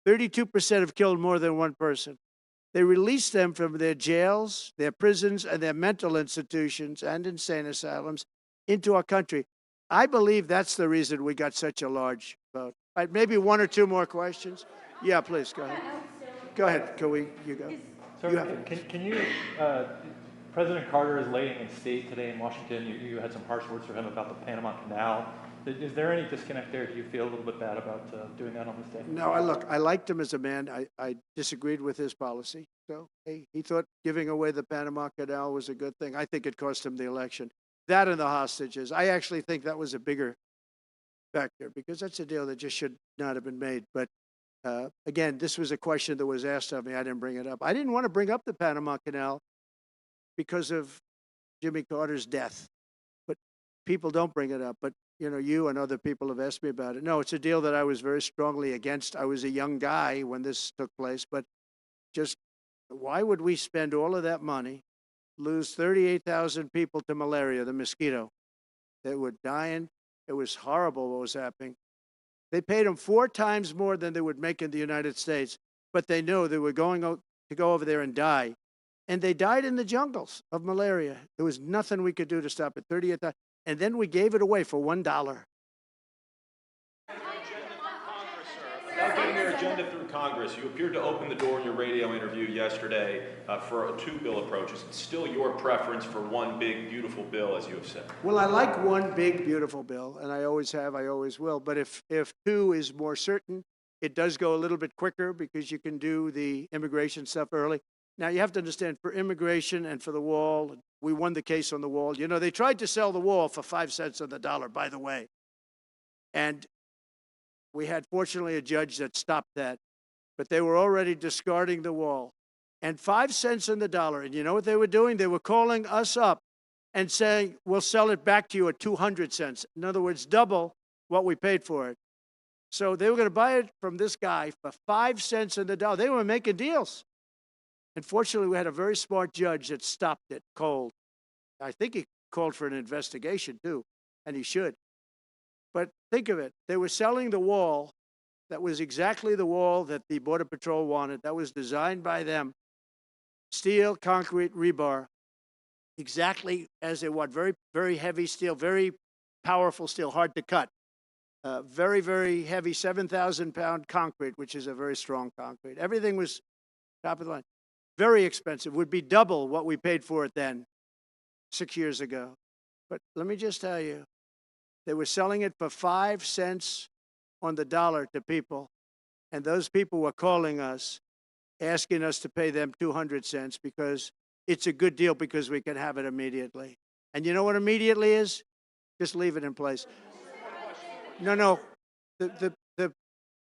32% have killed more than one person. They released them from their jails, their prisons, and their mental institutions and insane asylums into our country. I believe that's the reason we got such a large vote. All right, maybe one or two more questions. Yeah, please, go ahead. Go ahead, you go. So can you, President Carter is laying in state today in Washington. You had some harsh words for him about the Panama Canal. Is there any disconnect there? Do you feel a little bit bad about doing that on this day? No, I liked him as a man. I disagreed with his policy. So he thought giving away the Panama Canal was a good thing. I think it cost him the election. That and the hostages. I actually think that was a bigger factor because that's a deal that just should not have been made. But again, this was a question that was asked of me. I didn't bring it up. I didn't want to bring up the Panama Canal because of Jimmy Carter's death. But people don't bring it up. But, you and other people have asked me about it. No, it's a deal that I was very strongly against. I was a young guy when this took place. But just why would we spend all of that money, lose 38,000 people to malaria, the mosquito, They were dying. It was horrible what was happening. They paid them 4 times more than they would make in the United States, but they knew they were going to go over there and die. And they died in the jungles of malaria. There was nothing we could do to stop it. 38, and then we gave it away for $1. Without getting your agenda through Congress, you appeared to open the door in your radio interview yesterday for a 2-bill approach. Is it still your preference for one big, beautiful bill, as you have said? Well, I like one big, beautiful bill, and I always have, I always will. But if 2 is more certain, it does go a little bit quicker because you can do the immigration stuff early. Now, you have to understand, for immigration and for the wall, we won the case on the wall. You know, they tried to sell the wall for 5 cents on the dollar, by the way. And we had, fortunately, a judge that stopped that. But they were already discarding the wall. And 5 cents on the dollar. And you know what they were doing? They were calling us up and saying, we'll sell it back to you at 200 cents. In other words, double what we paid for it. So they were going to buy it from this guy for 5 cents on the dollar. They were making deals. And fortunately, we had a very smart judge that stopped it cold. I think he called for an investigation, too, and he should. But think of it. They were selling the wall that was exactly the wall that the Border Patrol wanted. That was designed by them. Steel, concrete, rebar, exactly as they want. Very, very heavy steel, very powerful steel, hard to cut. Very, very heavy, 7,000-pound concrete, which is a very strong concrete. Everything was top of the line. Very expensive. Would be double what we paid for it then, 6 years ago. But let me just tell you, they were selling it for 5 cents on the dollar to people, and those people were calling us, asking us to pay them 200 cents because it's a good deal because we can have it immediately. And you know what immediately is? Just leave it in place. No. The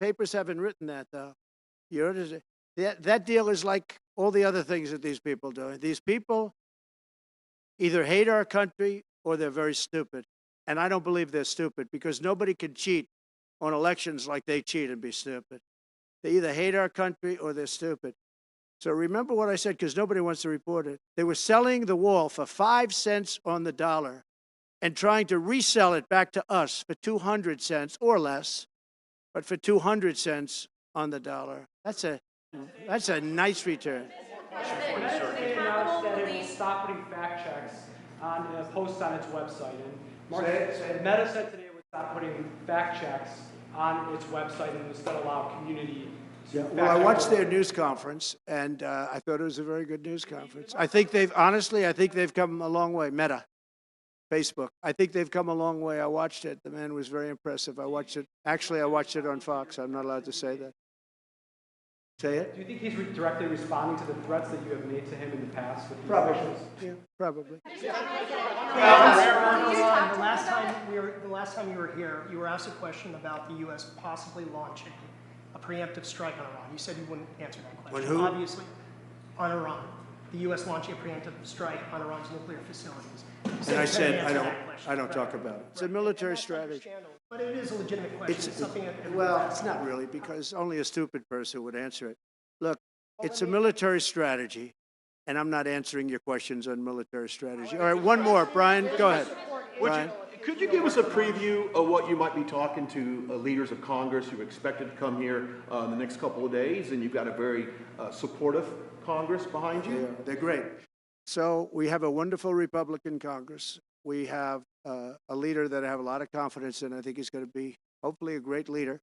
papers haven't written that, though. You know, that deal is like all the other things that these people do. These people either hate our country or they're very stupid. And I don't believe they're stupid because nobody can cheat on elections like they cheat and be stupid. They either hate our country or they're stupid. So remember what I said because nobody wants to report it. They were selling the wall for 5 cents on the dollar and trying to resell it back to us for 200 cents or less, but for 200 cents on the dollar. That's a nice return. Meta announced that it will stop putting fact checks on posts on its website. And Meta said today it would stop putting fact checks on its website and instead allow community to fact check. Well, I watched their news conference, and I thought it was a very good news conference. I think they've come a long way. Meta, Facebook. I think they've come a long way. I watched it. The man was very impressive. I watched it. Actually, I watched it on Fox. I'm not allowed to say that. Say it? Do you think he's directly responding to the threats that you have made to him in the past? With these Probably. officials? Yeah, probably. The last time you were here, you were asked a question about the U.S. possibly launching a preemptive strike on Iran. You said you wouldn't answer that question. On who? Obviously, on Iran. The U.S. launching a preemptive strike on Iran's nuclear facilities. And I said, I don't talk about it. It's a military strategy. But it is a legitimate question. It's something that well, it's not really, because only a stupid person would answer it. Look, it's a military strategy, and I'm not answering your questions on military strategy. All right, one more. Brian, go ahead. Brian? Could you give us a preview of what you might be talking to leaders of Congress who are expected to come here in the next couple of days? And you've got a very supportive Congress behind you. Yeah, they're great. So we have a wonderful Republican Congress. We have a leader that I have a lot of confidence in. I think he's going to be hopefully a great leader,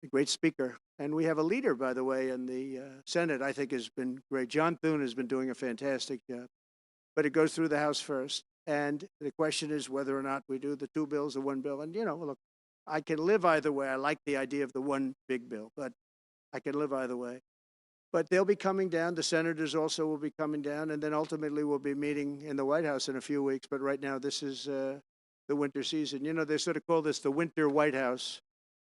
a great speaker. And we have a leader, by the way, in the Senate I think has been great. John Thune has been doing a fantastic job. But it goes through the House first. And the question is whether or not we do the 2 bills or 1 bill. And, you know, look, I can live either way. I like the idea of the one big bill, but I can live either way. But they'll be coming down. The senators also will be coming down. And then ultimately we'll be meeting in the White House in a few weeks. But right now, this is the winter season. You know, they sort of call this the winter White House.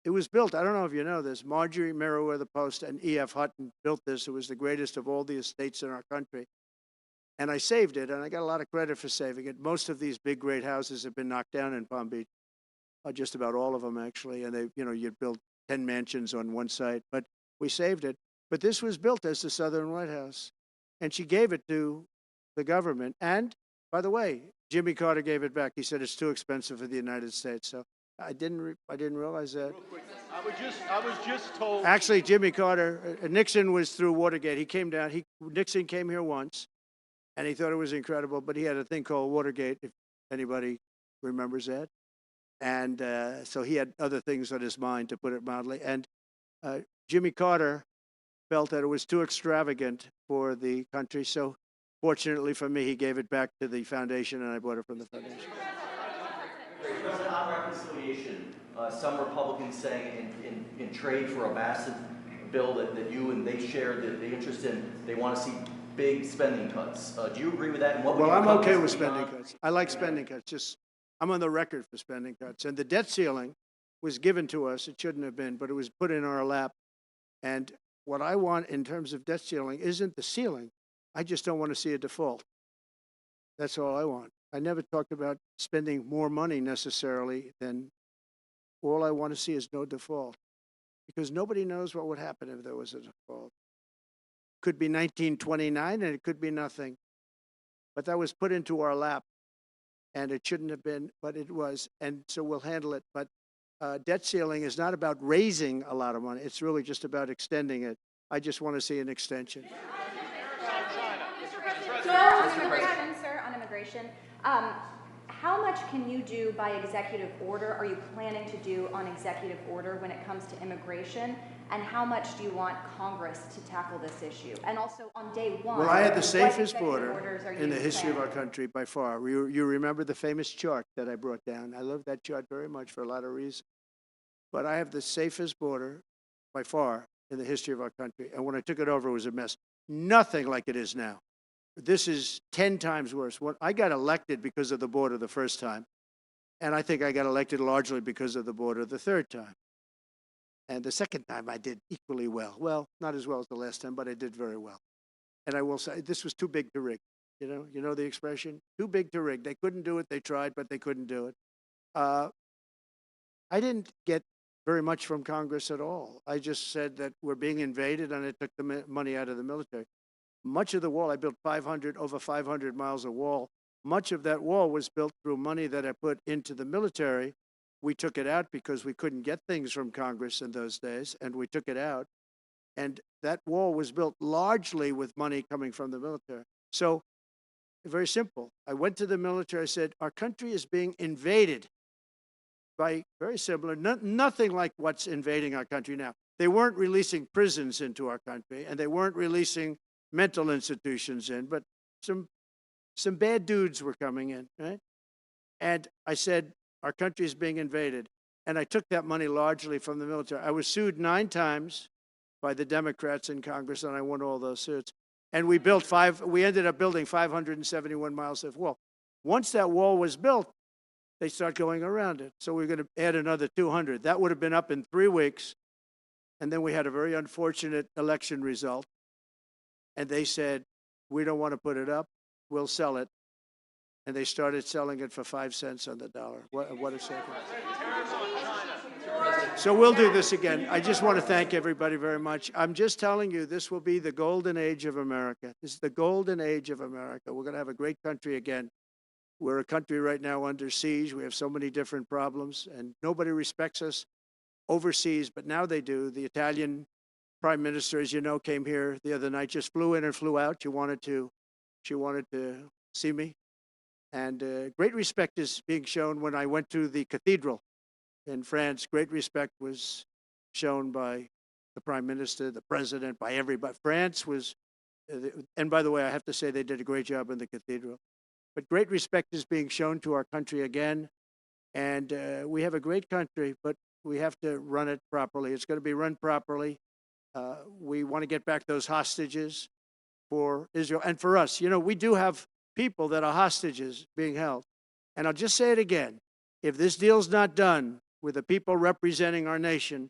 It was built, I don't know if you know this, Marjorie Meriwether Post and E.F. Hutton built this. It was the greatest of all the estates in our country. And I saved it, and I got a lot of credit for saving it. Most of these big, great houses have been knocked down in Palm Beach, just about all of them, actually. And they, you know, you'd build 10 mansions on one site, but we saved it. But this was built as the Southern White House, and she gave it to the government. And By the way, Jimmy Carter gave it back. He said it's too expensive for the United States. So I didn't realize that. Real quick, I was just told. Actually, Jimmy Carter, Nixon was through Watergate. He came down. Nixon came here once, and he thought it was incredible. But he had a thing called Watergate, if anybody remembers that. And so he had other things on his mind, to put it mildly. And Jimmy Carter felt that it was too extravagant for the country. So fortunately for me, he gave it back to the foundation, and I bought it from the foundation. President, on reconciliation, some Republicans saying in trade for a massive bill that you and they share the interest in, they want to see big spending cuts. Do you agree with that? And what Well, I'm okay with spending cuts. I like spending cuts. I'm on the record for spending cuts. And the debt ceiling was given to us. It shouldn't have been, but it was put in our lap. And what I want in terms of debt ceiling isn't the ceiling. I just don't want to see a default. That's all I want. I never talked about spending more money necessarily than all I want to see is no default. Because nobody knows what would happen if there was a default. Could be 1929 and it could be nothing. But that was put into our lap. And it shouldn't have been, but it was. And so we'll handle it. But debt ceiling is not about raising a lot of money. It's really just about extending it. I just want to see an extension. On immigration, how much can you do by executive order? Are you planning to do on executive order when it comes to immigration? And how much do you want Congress to tackle this issue? And also on day one, well, I had the safest border in in the history of our country by far. You remember the famous chart that I brought down. I love that chart very much for a lot of reasons. But I have the safest border by far in the history of our country. And when I took it over, it was a mess. Nothing like it is now. This is 10 times worse. I got elected because of the border the first time. And I think I got elected largely because of the border the third time. And the second time I did equally well. Well, not as well as the last time, but I did very well. And I will say, this was too big to rig. You know the expression? Too big to rig. They couldn't do it. They tried, but they couldn't do it. I didn't get very much from Congress at all. I just said that we're being invaded, and I took the money out of the military. Much of the wall, I built over 500 miles of wall. Much of that wall was built through money that I put into the military. We took it out because we couldn't get things from Congress in those days, and we took it out. And that wall was built largely with money coming from the military. So, very simple. I went to the military, I said, our country is being invaded by very similar, nothing like what's invading our country now. They weren't releasing prisons into our country, and they weren't releasing mental institutions in, but some bad dudes were coming in, right? And I said, our country is being invaded. And I took that money largely from the military. I was sued 9 times by the Democrats in Congress, and I won all those suits. And we ended up building 571 miles of wall. Once that wall was built, they start going around it. So we're going to add another 200. That would have been up in 3 weeks. And then we had a very unfortunate election result. And they said, we don't want to put it up. We'll sell it. And they started selling it for 5 cents on the dollar. What a second. So we'll do this again. I just want to thank everybody very much. I'm just telling you, this will be the golden age of America. This is the golden age of America. We're going to have a great country again. We're a country right now under siege. We have so many different problems, and nobody respects us overseas, but now they do. The Italian prime minister, as you know, came here the other night, just flew in and flew out. She wanted to see me. And great respect is being shown when I went to the cathedral in France. Great respect was shown by the prime minister, the president, by everybody. France was, and by the way, I have to say they did a great job in the cathedral. But great respect is being shown to our country again. And we have a great country, but we have to run it properly. It's going to be run properly. We want to get back those hostages for Israel and for us. You know, we do have people that are hostages being held. And I'll just say it again. If this deal's not done with the people representing our nation,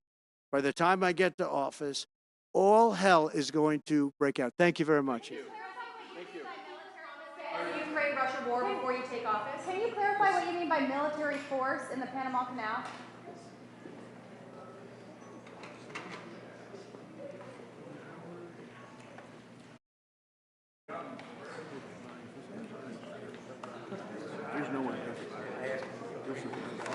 by the time I get to office, all hell is going to break out. Thank you very much. Ukraine-Russia war before you take office. Can you clarify what you mean by military force in the Panama Canal? no one.